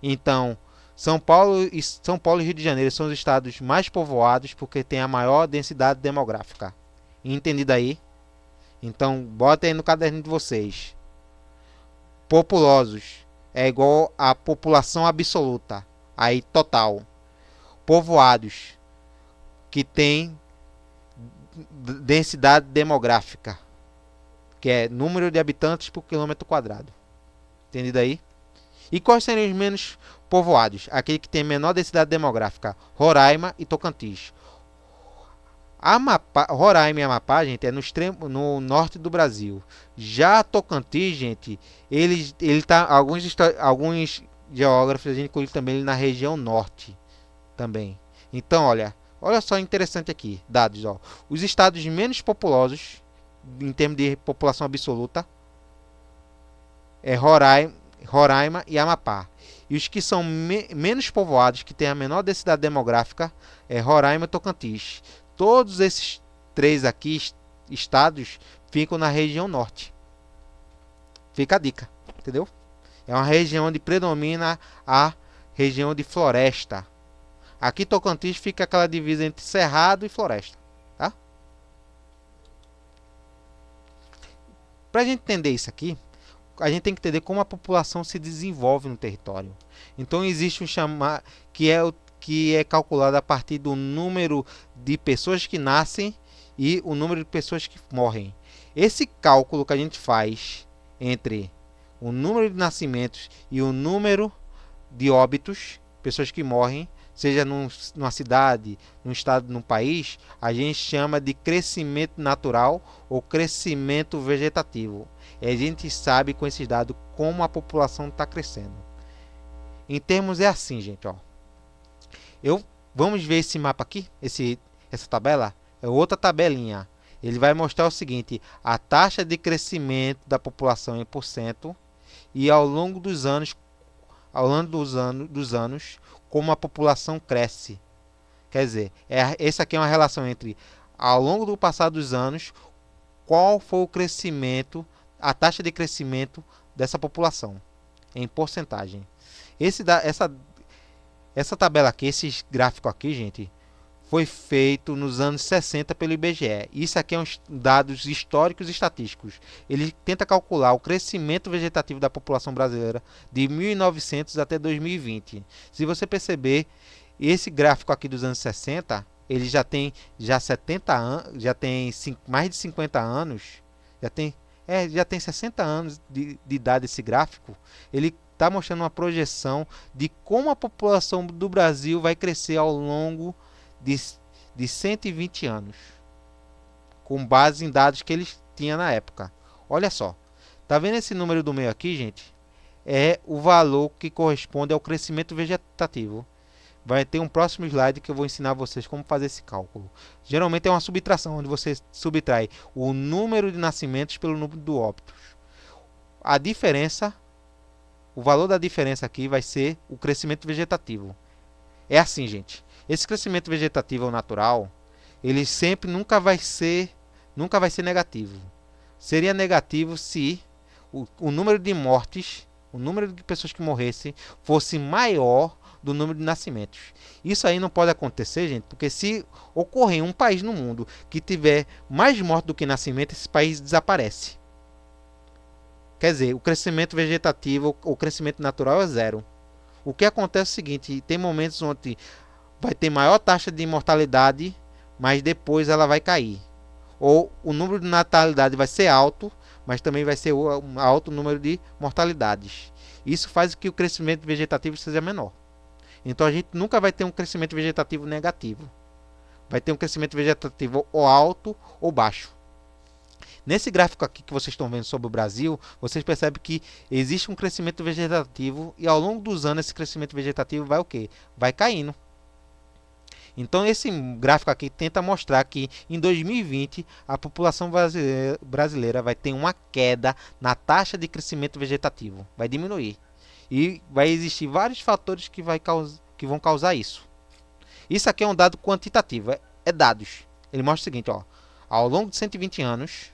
Então, São Paulo e Rio de Janeiro são os estados mais povoados porque tem a maior densidade demográfica. Entendido aí? Então, bota aí no caderno de vocês. Populosos é igual a população absoluta, aí total. Povoados, que tem densidade demográfica, que é número de habitantes por quilômetro quadrado. Entendido aí? E quais seriam os menos povoados? Aquele que tem menor densidade demográfica: Roraima e Tocantins. Roraima e Amapá, gente, é no norte do Brasil. Já Tocantins, gente, ele tá alguns geógrafos a gente inclui também ele na região norte também. Então, olha só interessante aqui, dados, ó. Os estados menos populosos em termos de população absoluta é Roraima e Amapá. E os que são menos povoados, que têm a menor densidade demográfica, é Roraima e Tocantins. Todos esses três aqui estados ficam na região norte. Fica a dica, entendeu? É uma região onde predomina a região de floresta. Aqui Tocantins fica aquela divisa entre cerrado e floresta, tá? Para a gente entender isso aqui, a gente tem que entender como a população se desenvolve no território. Então existe um chamado que é calculado a partir do número de pessoas que nascem e o número de pessoas que morrem. Esse cálculo que a gente faz entre o número de nascimentos e o número de óbitos, pessoas que morrem, seja numa cidade, num estado, num país, a gente chama de crescimento natural ou crescimento vegetativo. E a gente sabe com esses dados como a população está crescendo. Em termos é assim, gente, ó. Vamos ver esse mapa aqui, essa tabela, é outra tabelinha. Ele vai mostrar o seguinte: a taxa de crescimento da população em porcento e ao longo dos anos, como a população cresce. Quer dizer, essa aqui é uma relação entre ao longo do passar dos anos, qual foi o crescimento, a taxa de crescimento dessa população em porcentagem. Essa tabela aqui, esse gráfico aqui, gente, foi feito nos anos 60 pelo IBGE. Isso aqui é uns dados históricos e estatísticos. Ele tenta calcular o crescimento vegetativo da população brasileira de 1900 até 2020. Se você perceber, esse gráfico aqui dos anos 60, ele já tem 70 anos, já tem mais de 50 anos, já tem 60 anos de idade esse gráfico. Ele está mostrando uma projeção de como a população do Brasil vai crescer ao longo de 120 anos, com base em dados que eles tinham na época. Olha só, tá vendo esse número do meio aqui, gente? É o valor que corresponde ao crescimento vegetativo. Vai ter um próximo slide que eu vou ensinar vocês como fazer esse cálculo. Geralmente é uma subtração, onde você subtrai o número de nascimentos pelo número de óbitos. A diferença, o valor da diferença aqui vai ser o crescimento vegetativo. É assim, gente. Esse crescimento vegetativo ou natural, ele sempre nunca vai ser negativo. Seria negativo se o número de mortes, o número de pessoas que morressem, fosse maior do número de nascimentos. Isso aí não pode acontecer, gente, porque se ocorrer um país no mundo que tiver mais mortes do que nascimento, esse país desaparece. Quer dizer, o crescimento vegetativo, o crescimento natural é zero. O que acontece é o seguinte: tem momentos onde vai ter maior taxa de mortalidade, mas depois ela vai cair. Ou o número de natalidade vai ser alto, mas também vai ser um alto número de mortalidades. Isso faz com que o crescimento vegetativo seja menor. Então a gente nunca vai ter um crescimento vegetativo negativo. Vai ter um crescimento vegetativo ou alto ou baixo. Nesse gráfico aqui que vocês estão vendo sobre o Brasil, vocês percebem que existe um crescimento vegetativo e ao longo dos anos esse crescimento vegetativo vai o quê? Vai caindo. Então esse gráfico aqui tenta mostrar que em 2020 a população brasileira vai ter uma queda na taxa de crescimento vegetativo, vai diminuir. E vai existir vários fatores que vão causar isso. Isso aqui é um dado quantitativo, é dados. Ele mostra o seguinte, ó, ao longo de 120 anos,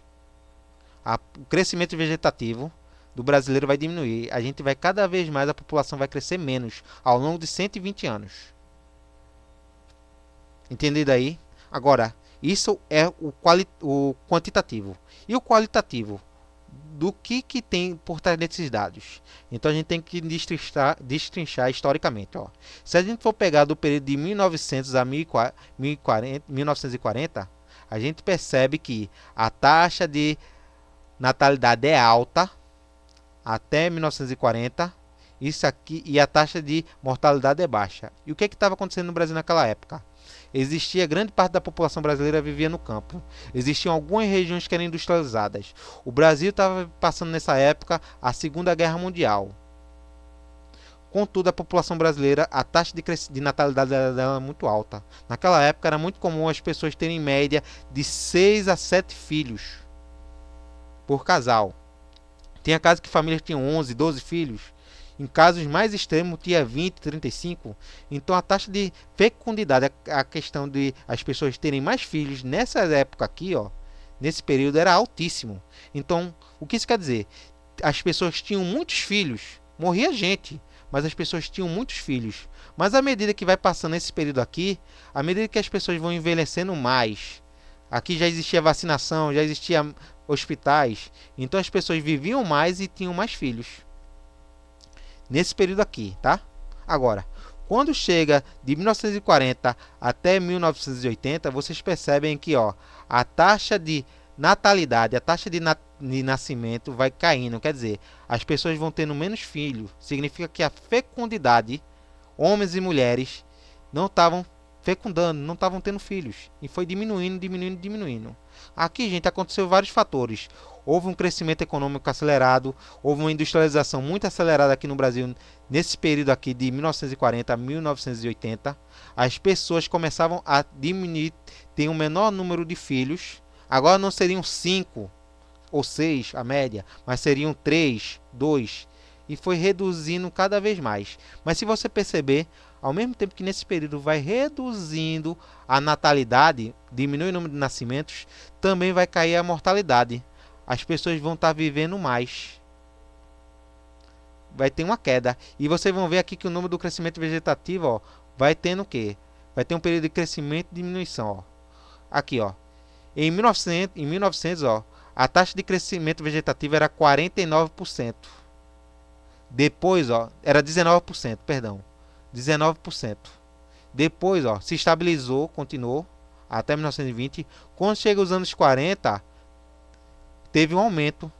o crescimento vegetativo do brasileiro vai diminuir. A gente vai cada vez mais, a população vai crescer menos ao longo de 120 anos. Entendido aí? Agora, isso é o quantitativo. E o qualitativo? Do que tem por trás desses dados? Então a gente tem que destrinchar historicamente. Ó. Se a gente for pegar do período de 1900 a 1940, a gente percebe que a taxa de natalidade é alta até 1940. Isso aqui, e a taxa de mortalidade é baixa. E o que estava acontecendo no Brasil naquela época? Existia grande parte da população brasileira vivia no campo. Existiam algumas regiões que eram industrializadas. O Brasil estava passando nessa época a Segunda Guerra Mundial. Contudo, a população brasileira, a taxa de natalidade dela era muito alta. Naquela época era muito comum as pessoas terem em média de 6 a 7 filhos por casal. Tinha casos que famílias tinham 11, 12 filhos. Em casos mais extremos, tinha 20, 35. Então, a taxa de fecundidade, a questão de as pessoas terem mais filhos nessa época aqui, ó, nesse período, era altíssimo. Então, o que isso quer dizer? As pessoas tinham muitos filhos. Morria gente, mas as pessoas tinham muitos filhos. Mas à medida que vai passando esse período aqui, à medida que as pessoas vão envelhecendo mais, aqui já existia vacinação, já existia hospitais. Então, as pessoas viviam mais e tinham mais filhos. Nesse período aqui, tá? Agora, quando chega de 1940 até 1980, vocês percebem que, ó, a taxa de natalidade, a taxa de nascimento vai caindo. Quer dizer, as pessoas vão tendo menos filhos. Significa que a fecundidade, homens e mulheres, não estavam fecundando, não estavam tendo filhos. E foi diminuindo, diminuindo, diminuindo. Aqui, gente, aconteceu vários fatores. Houve um crescimento econômico acelerado, houve uma industrialização muito acelerada aqui no Brasil, nesse período aqui de 1940 a 1980. As pessoas começavam a diminuir, ter um menor número de filhos. Agora não seriam 5 ou 6 a média, mas seriam 3, 2. E foi reduzindo cada vez mais. Mas se você perceber, ao mesmo tempo que nesse período vai reduzindo a natalidade, diminui o número de nascimentos, também vai cair a mortalidade. As pessoas vão estar vivendo mais. Vai ter uma queda. E vocês vão ver aqui que o número do crescimento vegetativo, ó, vai tendo o quê? Vai ter um período de crescimento e diminuição. Ó. Aqui, ó. Em 1900, ó, a taxa de crescimento vegetativo era 49%. Depois, ó, era 19%, perdão. 19%. Depois, ó, se estabilizou, continuou até 1920. Quando chega os anos 40, teve um aumento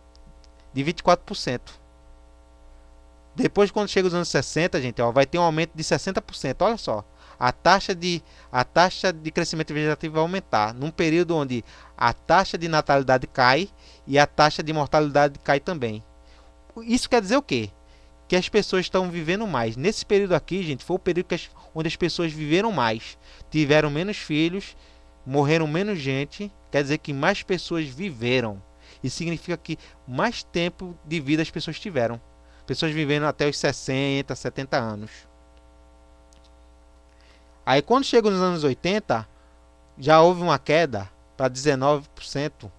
de 24%. Depois, quando chega os anos 60, gente, ó, vai ter um aumento de 60%. Olha só, a taxa de crescimento vegetativo vai aumentar num período onde a taxa de natalidade cai e a taxa de mortalidade cai também. Isso quer dizer o quê? Que as pessoas estão vivendo mais. Nesse período aqui, gente, foi o período onde as pessoas viveram mais. Tiveram menos filhos, morreram menos gente. Quer dizer que mais pessoas viveram. Isso significa que mais tempo de vida as pessoas tiveram. Pessoas vivendo até os 60, 70 anos. Aí quando chega nos anos 80, já houve uma queda para 19%.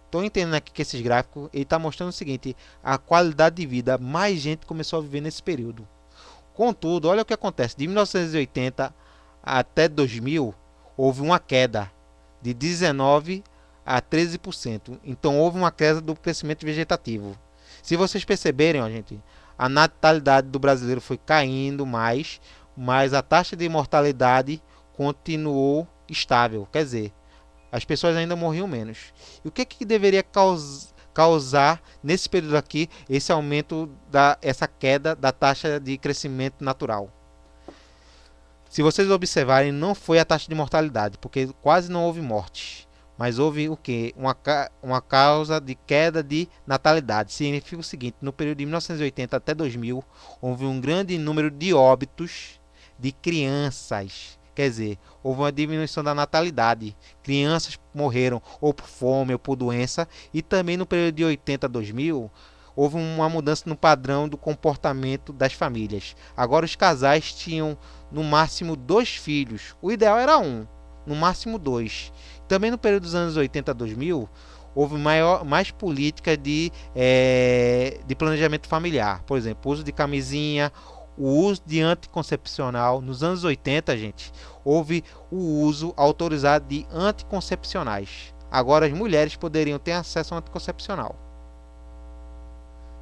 Estou entendendo aqui que esses gráficos ele está mostrando o seguinte: a qualidade de vida, mais gente começou a viver nesse período. Contudo, olha o que acontece: de 1980 até 2000 houve uma queda de 19 a 13%. Então houve uma queda do crescimento vegetativo. Se vocês perceberem, ó, gente, a natalidade do brasileiro foi caindo mais, mas a taxa de mortalidade continuou estável. Quer dizer, as pessoas ainda morriam menos. E o que deveria causar nesse período aqui esse aumento, essa queda da taxa de crescimento natural? Se vocês observarem, não foi a taxa de mortalidade, porque quase não houve mortes. Mas houve o quê? Uma causa de queda de natalidade. Significa o seguinte: no período de 1980 até 2000, houve um grande número de óbitos de crianças. Quer dizer, houve uma diminuição da natalidade. Crianças morreram ou por fome ou por doença. E também no período de 80 a 2000, houve uma mudança no padrão do comportamento das famílias. Agora os casais tinham no máximo 2 filhos. O ideal era um, no máximo 2. Também no período dos anos 80 a 2000, houve mais política de planejamento familiar. Por exemplo, o uso de camisinha, o uso de anticoncepcional. Nos anos 80, gente, houve o uso autorizado de anticoncepcionais. Agora as mulheres poderiam ter acesso ao anticoncepcional.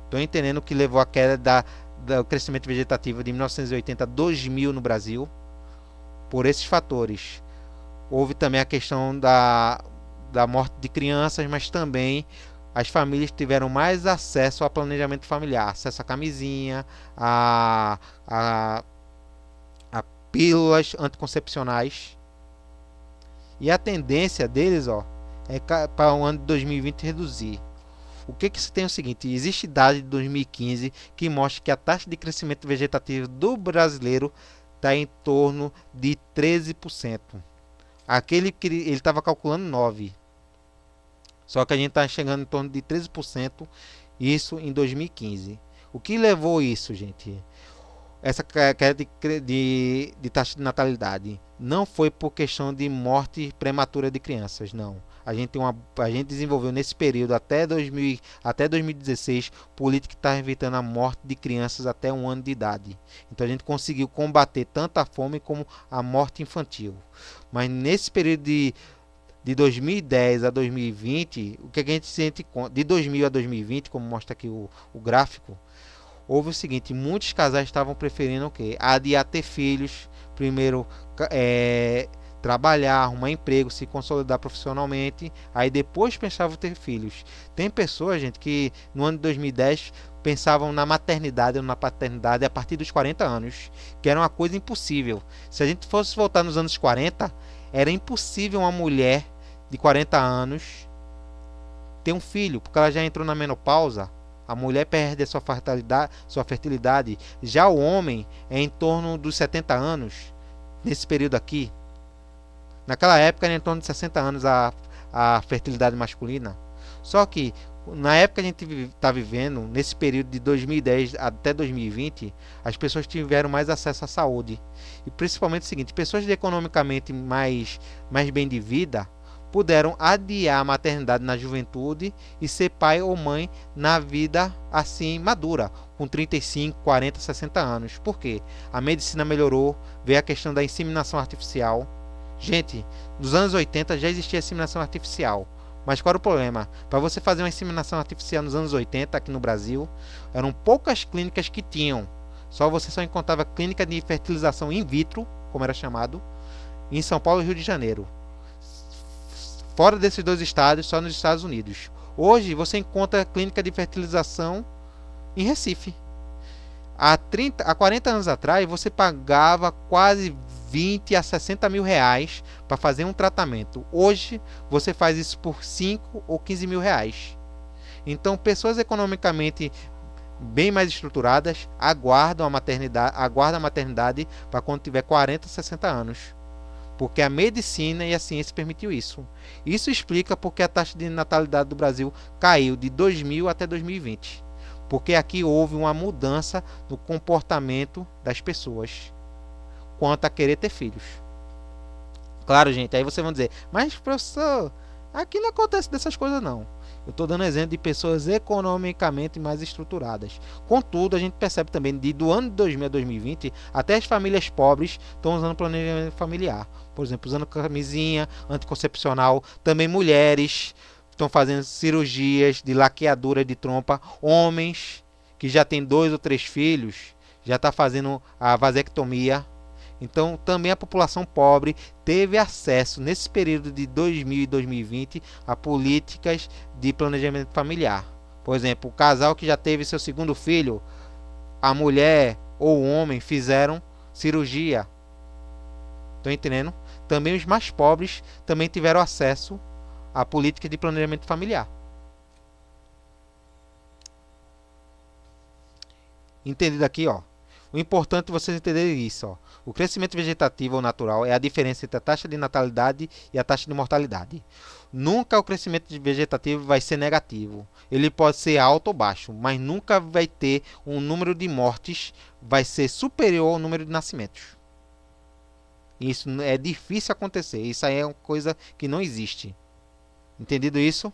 Estou entendendo que levou à queda do crescimento vegetativo de 1980 a 2000 no Brasil. Por esses fatores. Houve também a questão da morte de crianças, mas também as famílias tiveram mais acesso ao planejamento familiar, acesso à camisinha, a, a pílulas anticoncepcionais. E a tendência deles, é para o ano de 2020 reduzir. O que se tem é o seguinte: existe dado de 2015 que mostra que a taxa de crescimento vegetativo do brasileiro está em torno de 13%. Aquele que ele estava calculando 9%. Só que a gente está chegando em torno de 13%, isso em 2015. O que levou isso, gente? Essa queda de taxa de natalidade não foi por questão de morte prematura de crianças, não. A gente desenvolveu nesse período até 2016 política que está evitando a morte de crianças até 1 ano de idade. Então a gente conseguiu combater tanto a fome como a morte infantil. Mas nesse período de 2010 a 2020, o que a gente sente de 2000 a 2020, como mostra aqui o gráfico, houve o seguinte: muitos casais estavam preferindo o quê? Adiar ter filhos, primeiro trabalhar, arrumar emprego, se consolidar profissionalmente, aí depois pensavam ter filhos. Tem pessoas, gente, que no ano de 2010 pensavam na maternidade ou na paternidade a partir dos 40 anos, que era uma coisa impossível. Se a gente fosse voltar nos anos 40, era impossível uma mulher de 40 anos ter um filho, porque ela já entrou na menopausa. A mulher perde a sua fertilidade. Já o homem é em torno dos 70 anos, nesse período aqui. Naquela época era em torno de 60 anos a fertilidade masculina. Só que na época que a gente está vivendo, nesse período de 2010 até 2020, as pessoas tiveram mais acesso à saúde. E principalmente o seguinte: pessoas economicamente mais bem de vida puderam adiar a maternidade na juventude e ser pai ou mãe na vida assim madura, com 35, 40, 60 anos. Por quê? A medicina melhorou, veio a questão da inseminação artificial. Gente, nos anos 80 já existia inseminação artificial. Mas qual era o problema? Para você fazer uma inseminação artificial nos anos 80 aqui no Brasil, eram poucas clínicas que tinham. Você só encontrava clínica de fertilização in vitro, como era chamado, em São Paulo e Rio de Janeiro. Fora desses dois estados, só nos Estados Unidos. Hoje você encontra clínica de fertilização em Recife. Há 40 anos atrás você pagava quase 20 a 60 mil reais para fazer um tratamento. Hoje você faz isso por 5 ou 15 mil reais. Então pessoas economicamente bem mais estruturadas aguardam a maternidade para quando tiver 40, 60 anos. Porque a medicina e a ciência permitiu isso. Isso explica porque a taxa de natalidade do Brasil caiu de 2000 até 2020. Porque aqui houve uma mudança no comportamento das pessoas quanto a querer ter filhos. Claro, gente, aí vocês vão dizer: mas professor, aqui não acontece dessas coisas não. Eu estou dando exemplo de pessoas economicamente mais estruturadas. Contudo, a gente percebe também do ano de 2000 a 2020, até as famílias pobres estão usando planejamento familiar. Por exemplo, usando camisinha, anticoncepcional. Também mulheres estão fazendo cirurgias de laqueadura de trompa. Homens que já têm 2 ou 3 filhos já estão fazendo a vasectomia. Então, também a população pobre teve acesso, nesse período de 2000 e 2020, a políticas de planejamento familiar. Por exemplo, o casal que já teve seu segundo filho, a mulher ou o homem fizeram cirurgia Estão entendendo? Também os mais pobres também tiveram acesso à política de planejamento familiar. Entendido aqui, ó. O importante é vocês entenderem isso, ó. O crescimento vegetativo ou natural é a diferença entre a taxa de natalidade e a taxa de mortalidade. Nunca o crescimento vegetativo vai ser negativo. Ele pode ser alto ou baixo, mas nunca vai ter um número de mortes vai ser superior ao número de nascimentos. Isso é difícil acontecer. Isso aí é uma coisa que não existe. Entendido isso?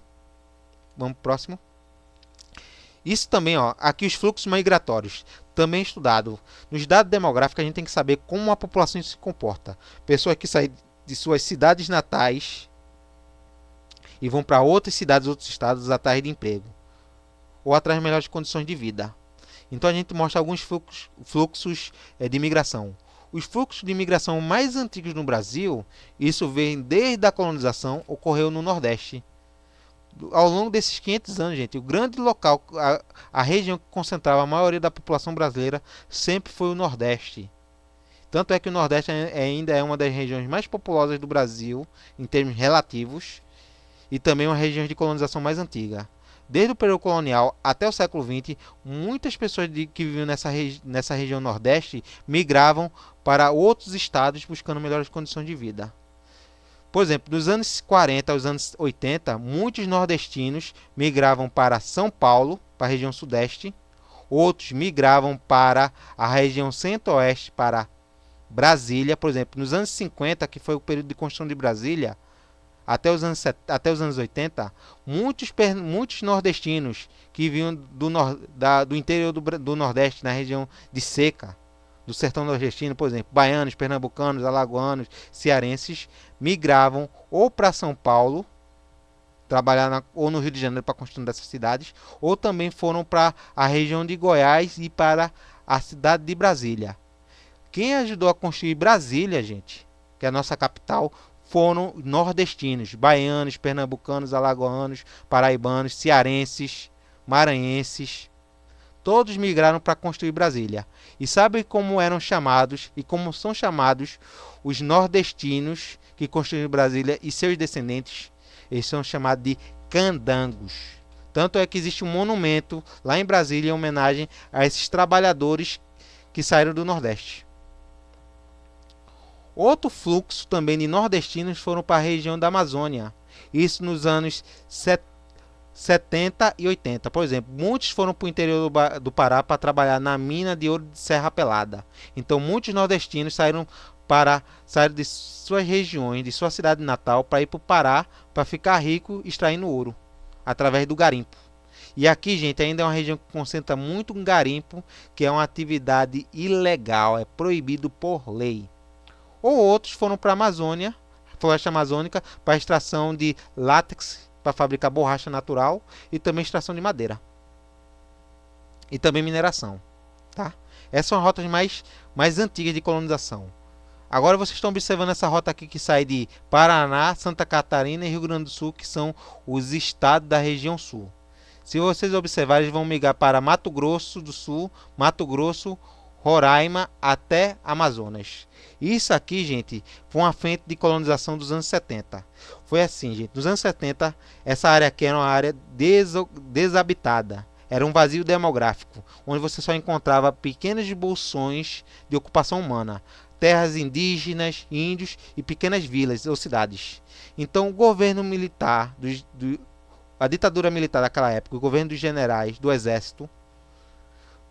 Vamos pro próximo. Isso também, ó, aqui os fluxos migratórios, também estudado. Nos dados demográficos a gente tem que saber como a população se comporta. Pessoas que saem de suas cidades natais e vão para outras cidades, outros estados atrás de emprego ou atrás de melhores condições de vida. Então a gente mostra alguns fluxos de migração. Os fluxos de imigração mais antigos no Brasil, isso vem desde a colonização, ocorreu no Nordeste. Ao longo desses 500 anos, gente, o grande local, a região que concentrava a maioria da população brasileira sempre foi o Nordeste. Tanto é que o Nordeste ainda é uma das regiões mais populosas do Brasil, em termos relativos, e também uma região de colonização mais antiga. Desde o período colonial até o século XX, muitas pessoas que viviam nessa região Nordeste migravam para outros estados buscando melhores condições de vida. Por exemplo, dos anos 40 aos anos 80, muitos nordestinos migravam para São Paulo, para a região sudeste. Outros migravam para a região centro-oeste, para Brasília. Por exemplo, nos anos 50, que foi o período de construção de Brasília, até os anos 80, muitos nordestinos que vinham do interior do Nordeste, na região de seca, do sertão nordestino, por exemplo, baianos, pernambucanos, alagoanos, cearenses, migravam ou para São Paulo, trabalhar ou no Rio de Janeiro para a construção dessas cidades, ou também foram para a região de Goiás e para a cidade de Brasília. Quem ajudou a construir Brasília, gente, que é a nossa capital, foram nordestinos, baianos, pernambucanos, alagoanos, paraibanos, cearenses, maranhenses. Todos migraram para construir Brasília. E sabe como eram chamados e como são chamados os nordestinos que construíram Brasília e seus descendentes? Eles são chamados de candangos. Tanto é que existe um monumento lá em Brasília em homenagem a esses trabalhadores que saíram do Nordeste. Outro fluxo também de nordestinos foram para a região da Amazônia. Isso nos anos 70 e 80. Por exemplo, muitos foram para o interior do Pará para trabalhar na mina de ouro de Serra Pelada. Então, muitos nordestinos saíram de suas regiões, de sua cidade natal, para ir para o Pará para ficar rico extraindo ouro através do garimpo. E aqui, gente, ainda é uma região que concentra muito um garimpo, que é uma atividade ilegal, é proibido por lei. Ou outros foram para a Amazônia, floresta amazônica, para extração de látex, para fabricar borracha natural e também extração de madeira. E também mineração. Tá? Essas são as rotas mais antigas de colonização. Agora vocês estão observando essa rota aqui que sai de Paraná, Santa Catarina e Rio Grande do Sul, que são os estados da região sul. Se vocês observarem, eles vão migrar para Mato Grosso do Sul, Mato Grosso, Roraima até Amazonas. Isso aqui, gente, foi uma frente de colonização dos anos 70. Foi assim, gente. Nos anos 70, essa área aqui era uma área desabitada. Era um vazio demográfico, onde você só encontrava pequenas bolsões de ocupação humana, terras indígenas, índios e pequenas vilas ou cidades. Então, o governo militar, a ditadura militar daquela época, o governo dos generais, do exército,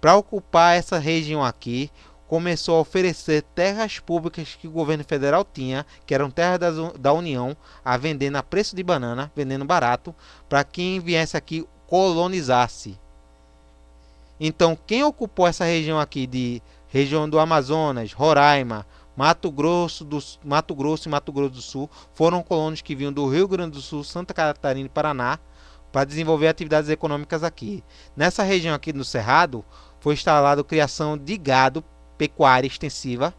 para ocupar essa região aqui, começou a oferecer terras públicas que o governo federal tinha, que eram terras da União, a vender a preço de banana, vendendo barato, para quem viesse aqui colonizasse. Então, quem ocupou essa região aqui, de região do Amazonas, Roraima, Mato Grosso e Mato Grosso do Sul, foram colonos que vinham do Rio Grande do Sul, Santa Catarina e Paraná, para desenvolver atividades econômicas aqui. Nessa região aqui no Cerrado, foi instalada a criação de gado, pecuária extensiva,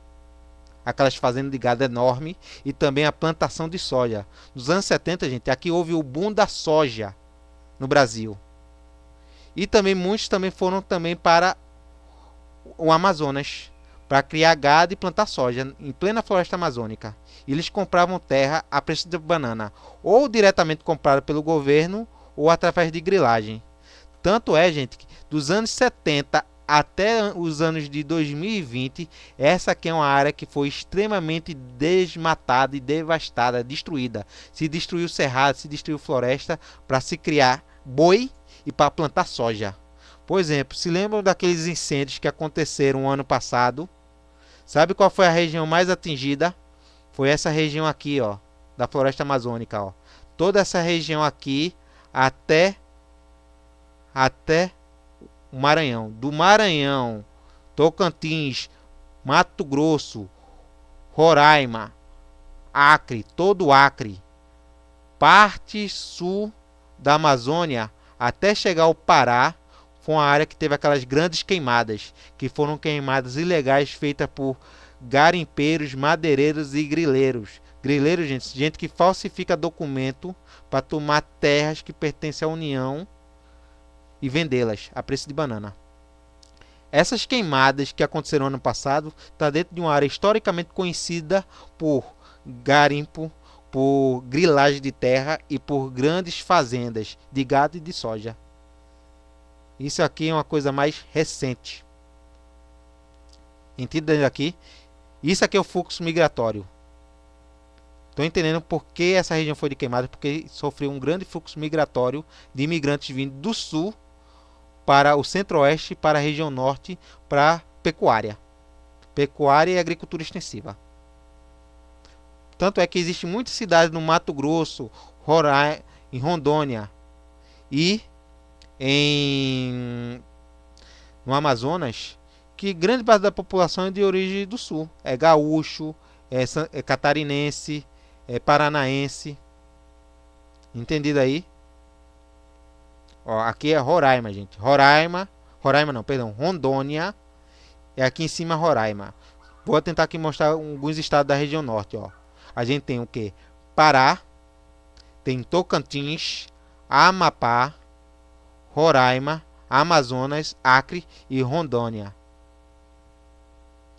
aquelas fazendas de gado enorme, e também a plantação de soja. Nos anos 70, gente, aqui houve o boom da soja no Brasil. E também muitos também foram também para o Amazonas, para criar gado e plantar soja em plena floresta amazônica. E eles compravam terra a preço de banana, ou diretamente comprada pelo governo, ou através de grilagem. Tanto é, gente, que dos anos 70 até os anos de 2020, essa aqui é uma área que foi extremamente desmatada e devastada, destruída. Se destruiu cerrado, se destruiu floresta para se criar boi e para plantar soja. Por exemplo, se lembram daqueles incêndios que aconteceram ano passado? Sabe qual foi a região mais atingida? Foi essa região aqui, ó, da floresta amazônica, ó. Toda essa região aqui até o Maranhão. Do Maranhão, Tocantins, Mato Grosso, Roraima, Acre, todo o Acre, parte sul da Amazônia, até chegar ao Pará, foi uma área que teve aquelas grandes queimadas, que foram queimadas ilegais feitas por garimpeiros, madeireiros e grileiros. Grileiros, gente que falsifica documento para tomar terras que pertencem à União e vendê-las a preço de banana. Essas queimadas que aconteceram ano passado está dentro de uma área historicamente conhecida por garimpo, por grilagem de terra e por grandes fazendas de gado e de soja. Isso aqui é uma coisa mais recente. Entendendo aqui? Isso aqui é o fluxo migratório. Estou entendendo por que essa região foi de queimada, porque sofreu um grande fluxo migratório de imigrantes vindo do sul para o centro-oeste, para a região norte, para pecuária. Pecuária e agricultura extensiva. Tanto é que existem muitas cidades no Mato Grosso, Roraima, em Rondônia e no Amazonas, que grande parte da população é de origem do sul. É gaúcho, é catarinense, é paranaense. Entendido aí? Ó, aqui é Roraima, gente. Roraima não, perdão, Rondônia. É aqui em cima Roraima. Vou tentar aqui mostrar alguns estados da região norte, ó. A gente tem o que? Pará, tem Tocantins, Amapá, Roraima, Amazonas, Acre e Rondônia.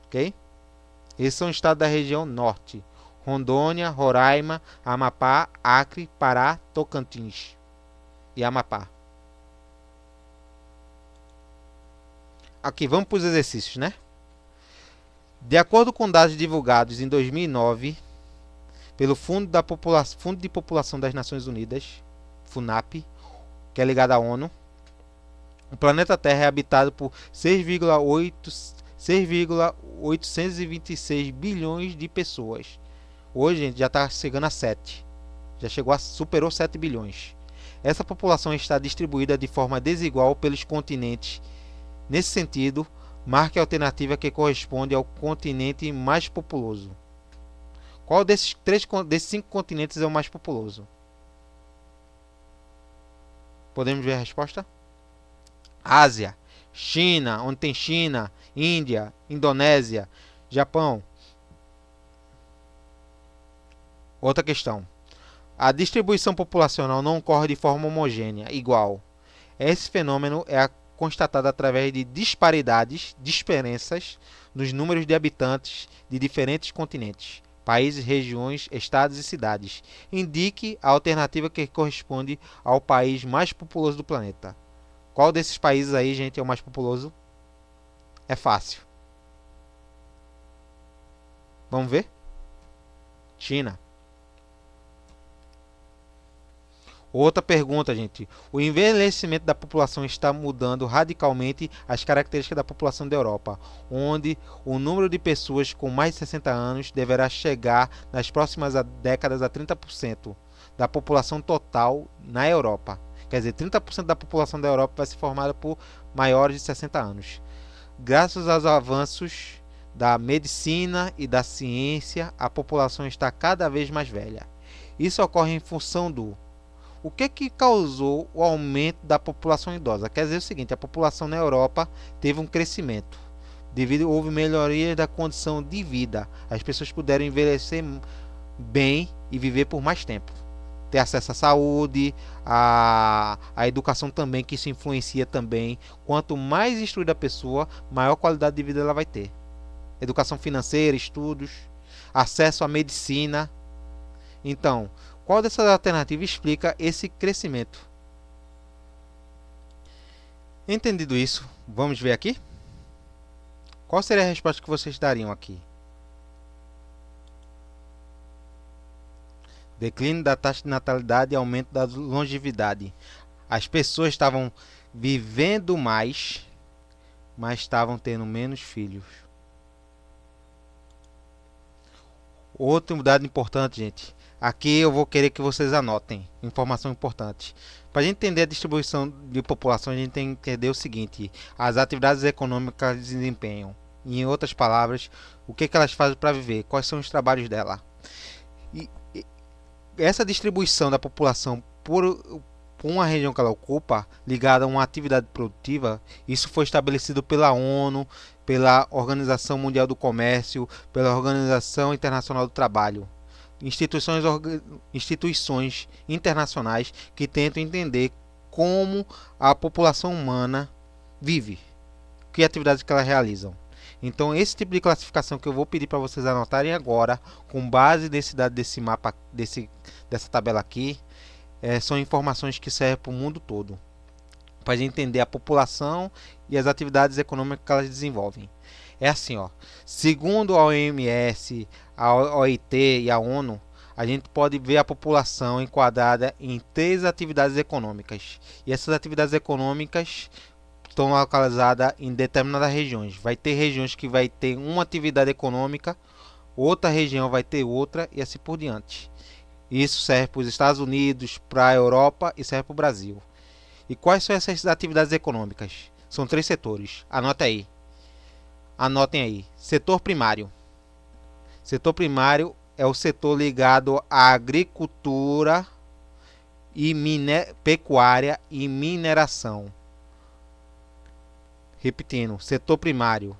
Ok? Esses são os estados da região norte. Rondônia, Roraima, Amapá, Acre, Pará, Tocantins e Amapá. Aqui, vamos para os exercícios, né? De acordo com dados divulgados em 2009 pelo Fundo de População das Nações Unidas, FUNAP, que é ligado à ONU, o planeta Terra é habitado por 6,826 bilhões de pessoas. Hoje, gente, já está chegando a 7. Superou 7 bilhões. Essa população está distribuída de forma desigual pelos continentes. Nesse sentido, marque a alternativa que corresponde ao continente mais populoso. Qual desses 5 continentes é o mais populoso? Podemos ver a resposta? Ásia, China, onde tem China, Índia, Indonésia, Japão. Outra questão. A distribuição populacional não ocorre de forma homogênea, igual. Esse fenômeno é constatado através de diferenças nos números de habitantes de diferentes continentes, países, regiões, estados e cidades. Indique a alternativa que corresponde ao país mais populoso do planeta. Qual desses países aí, gente, é o mais populoso? É fácil. Vamos ver? China. Outra pergunta, gente. O envelhecimento da população está mudando radicalmente as características da população da Europa, onde o número de pessoas com mais de 60 anos deverá chegar nas próximas décadas a 30% da população total na Europa. Quer dizer, 30% da população da Europa vai ser formada por maiores de 60 anos. Graças aos avanços da medicina e da ciência, a população está cada vez mais velha. Isso ocorre em função do... O que causou o aumento da população idosa? Quer dizer o seguinte, a população na Europa teve um crescimento. Houve melhoria da condição de vida. As pessoas puderam envelhecer bem e viver por mais tempo. Ter acesso à saúde, à educação também, que isso influencia também. Quanto mais instruída a pessoa, maior qualidade de vida ela vai ter. educação financeira, estudos, acesso à medicina. Então, qual dessas alternativas explica esse crescimento? Entendido isso, vamos ver aqui? Qual seria a resposta que vocês dariam aqui? Declínio da taxa de natalidade e aumento da longevidade. As pessoas estavam vivendo mais, mas estavam tendo menos filhos. Outro dado importante, gente. Aqui eu vou querer que vocês anotem. Informação importante. Para a gente entender a distribuição de população, a gente tem que entender o seguinte. As atividades econômicas desempenham. Em outras palavras, o que elas fazem para viver. Quais são os trabalhos dela. E essa distribuição da população por uma região que ela ocupa, ligada a uma atividade produtiva, isso foi estabelecido pela ONU, pela Organização Mundial do Comércio, pela Organização Internacional do Trabalho. Instituições internacionais que tentam entender como a população humana vive, que atividades que elas realizam. Então, esse tipo de classificação que eu vou pedir para vocês anotarem agora, com base nesse dado desse mapa, dessa tabela aqui, são informações que servem para o mundo todo, para a gente entender a população e as atividades econômicas que elas desenvolvem. É assim, ó. Segundo a OMS, a OIT e a ONU, a gente pode ver a população enquadrada em 3 atividades econômicas. E essas atividades econômicas estão localizadas em determinadas regiões. Vai ter regiões que vai ter uma atividade econômica, outra região vai ter outra e assim por diante. Isso serve para os Estados Unidos, para a Europa e serve para o Brasil. E quais são essas atividades econômicas? São 3 setores. Anotem aí. Setor primário. Setor primário é o setor ligado à agricultura e pecuária e mineração. Repetindo, setor primário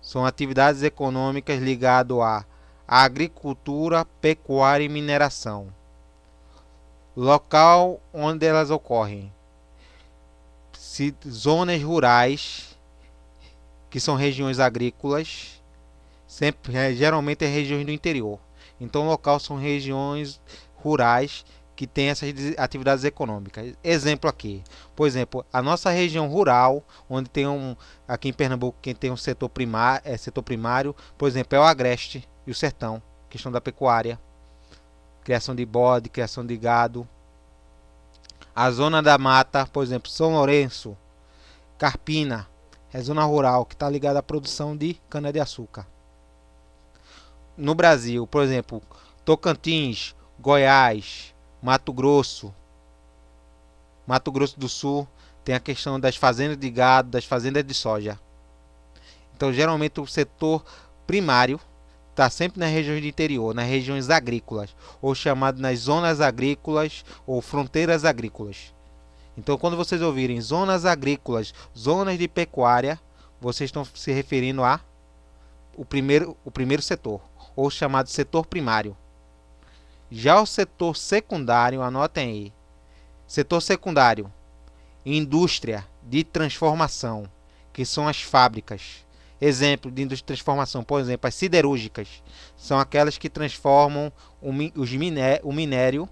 são atividades econômicas ligadas à agricultura, pecuária e mineração. Local onde elas ocorrem: zonas rurais, que são regiões agrícolas, geralmente é regiões do interior. Então, local são regiões rurais que têm essas atividades econômicas. Exemplo aqui, por exemplo, a nossa região rural, onde tem aqui em Pernambuco, quem tem um setor primário, por exemplo, é o Agreste e o Sertão, questão da pecuária, criação de bode, criação de gado. A zona da mata, por exemplo, São Lourenço, Carpina, é zona rural que está ligada à produção de cana-de-açúcar. No Brasil, por exemplo, Tocantins, Goiás, Mato Grosso do Sul, tem a questão das fazendas de gado, das fazendas de soja. Então, geralmente, o setor primário está sempre nas regiões de interior, nas regiões agrícolas, ou chamado nas zonas agrícolas ou fronteiras agrícolas. Então, quando vocês ouvirem zonas agrícolas, zonas de pecuária, vocês estão se referindo a o primeiro setor, ou chamado setor primário. Já o setor secundário, anotem aí. Setor secundário, indústria de transformação, que são as fábricas. Exemplo de indústria de transformação, por exemplo, as siderúrgicas, são aquelas que transformam o minério,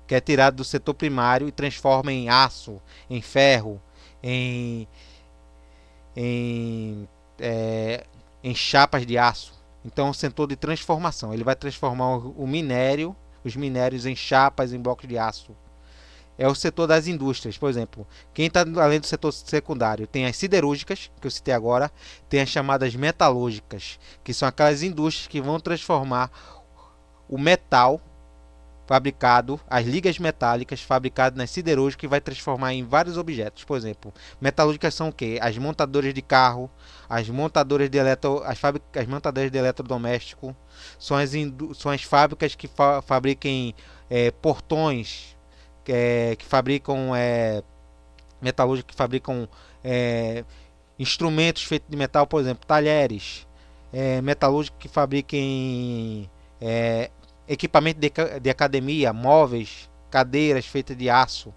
que é tirado do setor primário, e transforma em aço, em ferro, em chapas de aço. Então, é um setor de transformação. Ele vai transformar os minérios em chapas, em blocos de aço. É o setor das indústrias, por exemplo. Quem está além do setor secundário tem as siderúrgicas, que eu citei agora, tem as chamadas metalúrgicas, que são aquelas indústrias que vão transformar o metal fabricado, as ligas metálicas fabricadas nas siderúrgicas, que vai transformar em vários objetos. Por exemplo, metalúrgicas são o quê? As montadoras de carro, as montadoras de eletrodoméstico, são as fábricas que fabricam portões, que fabricam metalúrgicas, que fabricam instrumentos feitos de metal, por exemplo, talheres, metalúrgicos que fabricam equipamento de academia, móveis, cadeiras feitas de aço.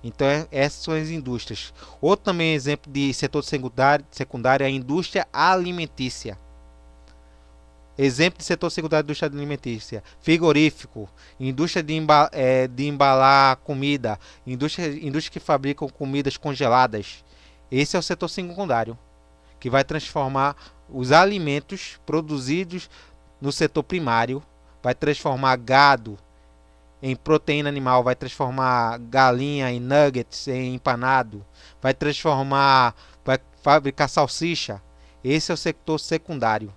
Então, essas são as indústrias. Outro também exemplo de setor secundário é a indústria alimentícia. Exemplo de setor secundário da indústria alimentícia: frigorífico, indústria de embalar comida, indústria que fabricam comidas congeladas. Esse é o setor secundário, que vai transformar os alimentos produzidos no setor primário, vai transformar gado em proteína animal, vai transformar galinha em nuggets, em empanado, vai fabricar salsicha. Esse é o setor secundário,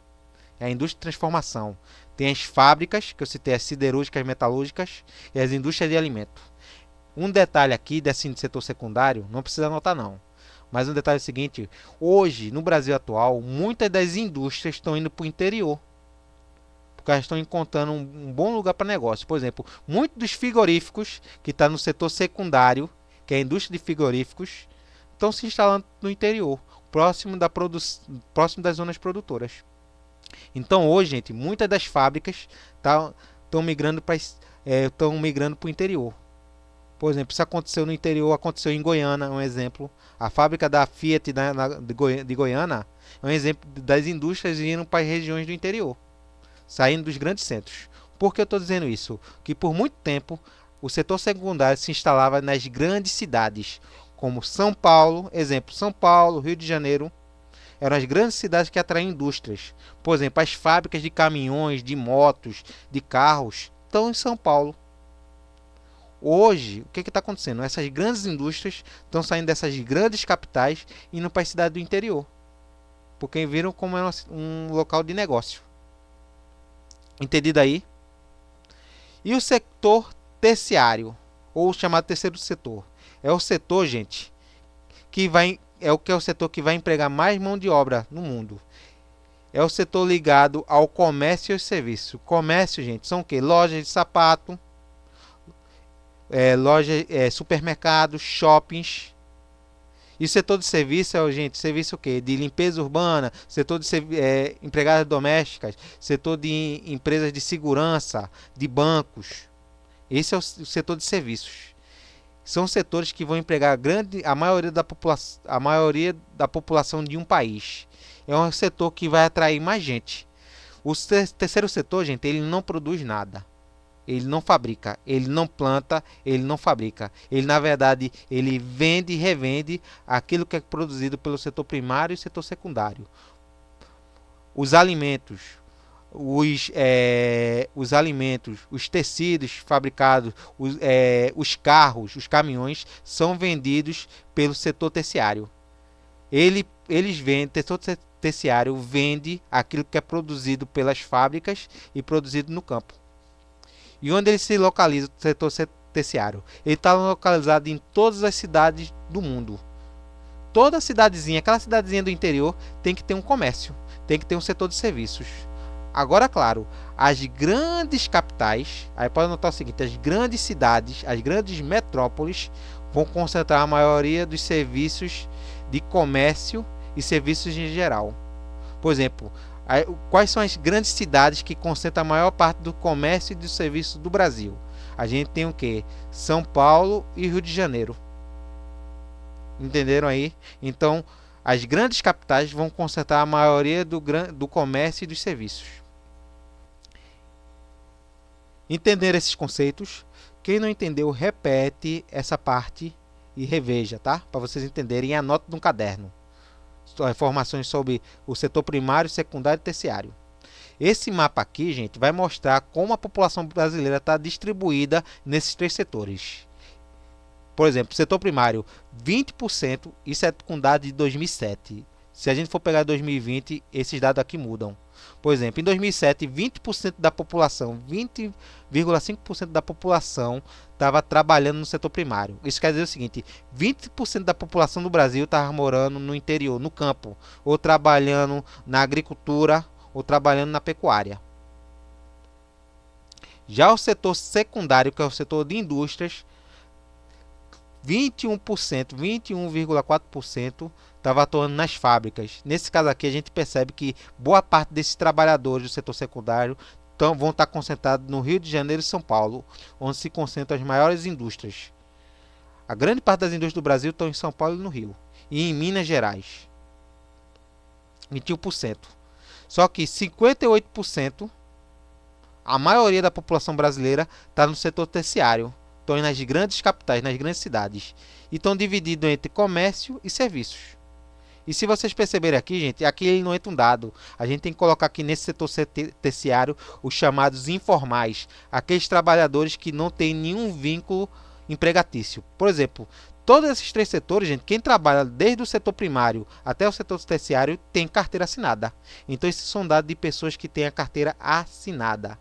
é a indústria de transformação. Tem as fábricas, que eu citei, as siderúrgicas, metalúrgicas, e as indústrias de alimento. Um detalhe aqui desse setor secundário, não precisa anotar não, mas um detalhe é o seguinte: hoje, no Brasil atual, muitas das indústrias estão indo para o interior, porque elas estão encontrando um bom lugar para negócio. Por exemplo, muitos dos frigoríficos que estão no setor secundário, que é a indústria de frigoríficos, estão se instalando no interior, próximo das zonas produtoras. Então hoje, gente, muitas das fábricas estão migrando para o interior. Por exemplo, isso aconteceu no interior, aconteceu em Goiânia, um exemplo. A fábrica da Fiat de Goiânia é um exemplo das indústrias indo para as regiões do interior, saindo dos grandes centros. Por que eu estou dizendo isso? Que por muito tempo o setor secundário se instalava nas grandes cidades, como São Paulo, exemplo, São Paulo, Rio de Janeiro, eram as grandes cidades que atraíam indústrias. Por exemplo, as fábricas de caminhões, de motos, de carros estão em São Paulo. Hoje, o que está acontecendo? Essas grandes indústrias estão saindo dessas grandes capitais e indo para as cidades do interior, porque viram como é um local de negócio. Entendido aí? E o setor terciário, ou chamado terceiro setor, é o setor, gente, é o setor que vai empregar mais mão de obra no mundo. É o setor ligado ao comércio e aos serviços. Comércio, gente, são o quê? Lojas de sapato, supermercados, shoppings. E o setor de serviço é, gente, serviço o quê? De limpeza urbana, setor de empregadas domésticas, setor de empresas de segurança, de bancos. Esse é o setor de serviços. São setores que vão empregar a maioria da população de um país. É um setor que vai atrair mais gente. O terceiro setor, gente, ele não produz nada. Ele não fabrica, ele não planta, ele não fabrica. Ele, na verdade, ele vende e revende aquilo que é produzido pelo setor primário e setor secundário. Os alimentos, os tecidos fabricados, os carros, os caminhões são vendidos pelo setor terciário. Eles vendem, o setor terciário vende aquilo que é produzido pelas fábricas e produzido no campo. E onde ele se localiza, o setor terciário? Ele está localizado em todas as cidades do mundo. Toda cidadezinha, aquela cidadezinha do interior, tem que ter um comércio, tem que ter um setor de serviços. Agora, claro, as grandes capitais, aí pode notar o seguinte: as grandes cidades, as grandes metrópoles vão concentrar a maioria dos serviços de comércio e serviços em geral. Por exemplo, quais são as grandes cidades que concentram a maior parte do comércio e do serviço do Brasil? A gente tem o quê? São Paulo e Rio de Janeiro. Entenderam aí? Então, as grandes capitais vão concentrar a maioria do comércio e dos serviços. Entender esses conceitos? Quem não entendeu, repete essa parte e reveja, tá? Para vocês entenderem e anote no caderno. Informações sobre o setor primário, secundário e terciário. Esse mapa aqui, gente, vai mostrar como a população brasileira está distribuída nesses três setores. Por exemplo, setor primário, 20%, isso é com dados de 2007. Se a gente for pegar 2020, esses dados aqui mudam. Por exemplo, em 2007, 20% da população, 20,5% da população estava trabalhando no setor primário. Isso quer dizer o seguinte: 20% da população do Brasil estava morando no interior, no campo, ou trabalhando na agricultura, ou trabalhando na pecuária. Já o setor secundário, que é o setor de indústrias, 21%, 21,4% estava atuando nas fábricas. Nesse caso aqui, a gente percebe que boa parte desses trabalhadores do setor secundário vão estar concentrados no Rio de Janeiro e São Paulo, onde se concentram as maiores indústrias. A grande parte das indústrias do Brasil estão em São Paulo e no Rio. E em Minas Gerais, 21%. Só que 58%, a maioria da população brasileira está no setor terciário. Estão nas grandes capitais, nas grandes cidades. E estão divididos entre comércio e serviços. E se vocês perceberem aqui, gente, aqui não entra um dado. A gente tem que colocar aqui nesse setor terciário os chamados informais. Aqueles trabalhadores que não têm nenhum vínculo empregatício. Por exemplo, todos esses três setores, gente, quem trabalha desde o setor primário até o setor terciário tem carteira assinada. Então, esses são dados de pessoas que têm a carteira assinada.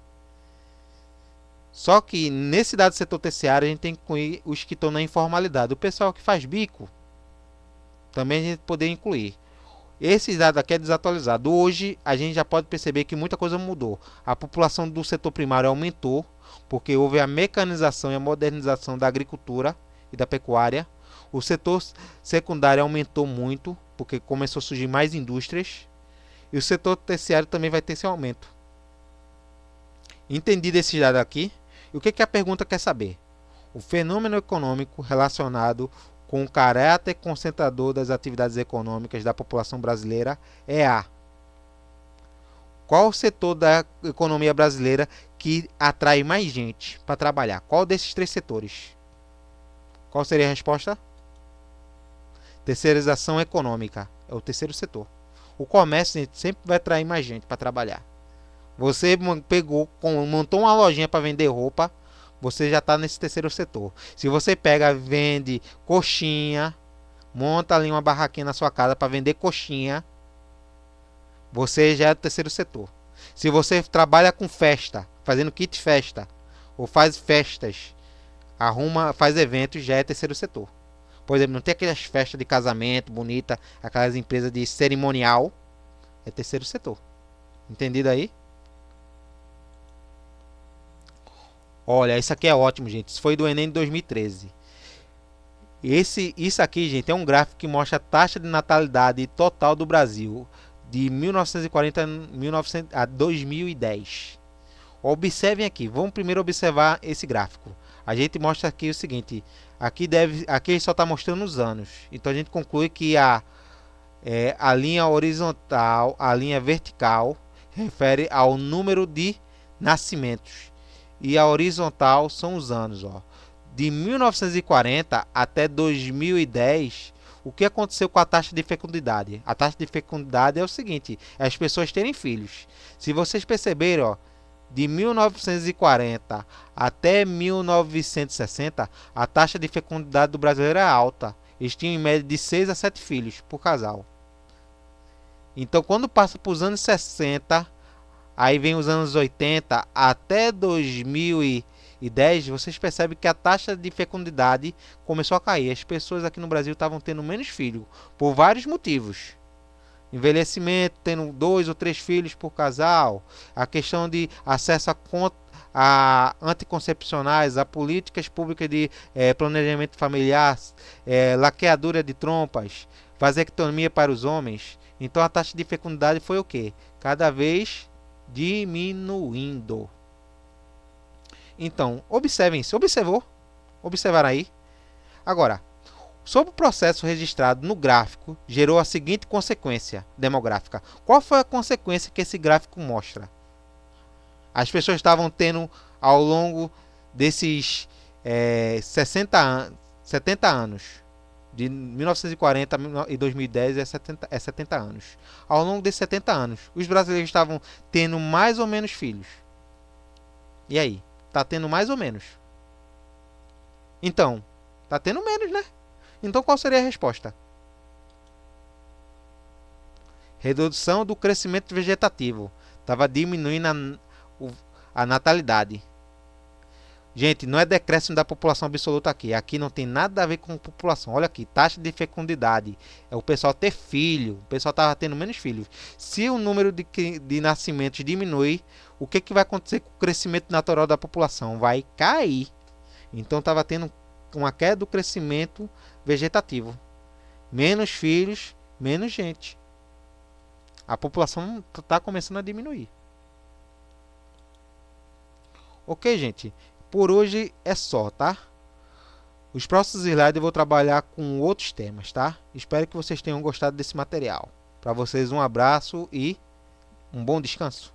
Só que nesse dado do setor terciário, a gente tem que incluir os que estão na informalidade. O pessoal que faz bico, também a gente poder incluir. Esse dado aqui é desatualizado. Hoje a gente já pode perceber que muita coisa mudou. A população do setor primário aumentou, porque houve a mecanização e a modernização da agricultura e da pecuária. O setor secundário aumentou muito, porque começou a surgir mais indústrias. E o setor terciário também vai ter esse aumento. Entendido esse dado aqui, e o que a pergunta quer saber? O fenômeno econômico relacionado com o caráter concentrador das atividades econômicas da população brasileira é a: qual o setor da economia brasileira que atrai mais gente para trabalhar? Qual desses três setores? Qual seria a resposta? Terceirização econômica. É o terceiro setor. O comércio, gente, sempre vai atrair mais gente para trabalhar. Você montou uma lojinha para vender roupa, você já está nesse terceiro setor. Se você pega, vende coxinha, monta ali uma barraquinha na sua casa para vender coxinha, você já é do terceiro setor. Se você trabalha com festa, fazendo kit festa, ou faz festas, faz eventos, já é terceiro setor. Por exemplo, não tem aquelas festas de casamento bonita, aquelas empresas de cerimonial, é terceiro setor. Entendido aí? Olha, isso aqui é ótimo, gente. Isso foi do Enem de 2013. Isso aqui, gente, é um gráfico que mostra a taxa de natalidade total do Brasil de 1940 a 2010. Observem aqui. Vamos primeiro observar esse gráfico. A gente mostra aqui o seguinte. Aqui só está mostrando os anos. Então a gente conclui que a linha horizontal, a linha vertical, refere ao número de nascimentos. E a horizontal são os anos. Ó. De 1940 até 2010, o que aconteceu com a taxa de fecundidade? A taxa de fecundidade é o seguinte, é as pessoas terem filhos. Se vocês perceberem, ó, de 1940 até 1960, a taxa de fecundidade do brasileiro é alta. Eles tinham em média de 6 a 7 filhos por casal. Então, quando passa para os anos 60, aí vem os anos 80 até 2010, vocês percebem que a taxa de fecundidade começou a cair. As pessoas aqui no Brasil estavam tendo menos filhos, por vários motivos. Envelhecimento, tendo 2 ou 3 filhos por casal, a questão de acesso a anticoncepcionais, a políticas públicas de planejamento familiar, laqueadura de trompas, vasectomia para os homens. Então a taxa de fecundidade foi o quê? Cada vez diminuindo. Então, observem-se. Observaram aí? Agora, sobre o processo registrado no gráfico, gerou a seguinte consequência demográfica. Qual foi a consequência que esse gráfico mostra? As pessoas estavam tendo, ao longo desses 70 anos, de 1940 e 2010 é 70 anos. Ao longo desses 70 anos, os brasileiros estavam tendo mais ou menos filhos. E aí? Tá tendo mais ou menos? Então, tá tendo menos, né? Então, qual seria a resposta? Redução do crescimento vegetativo. Estava diminuindo a natalidade. Gente, não é decréscimo da população absoluta aqui. Aqui não tem nada a ver com população. Olha aqui, taxa de fecundidade. É o pessoal ter filho. O pessoal estava tendo menos filhos. Se o número de nascimentos diminui, o que vai acontecer com o crescimento natural da população? Vai cair. Então estava tendo uma queda do crescimento vegetativo. Menos filhos, menos gente. A população está começando a diminuir. Ok, gente? Por hoje é só, tá? Os próximos slides eu vou trabalhar com outros temas, tá? Espero que vocês tenham gostado desse material. Para vocês um abraço e um bom descanso.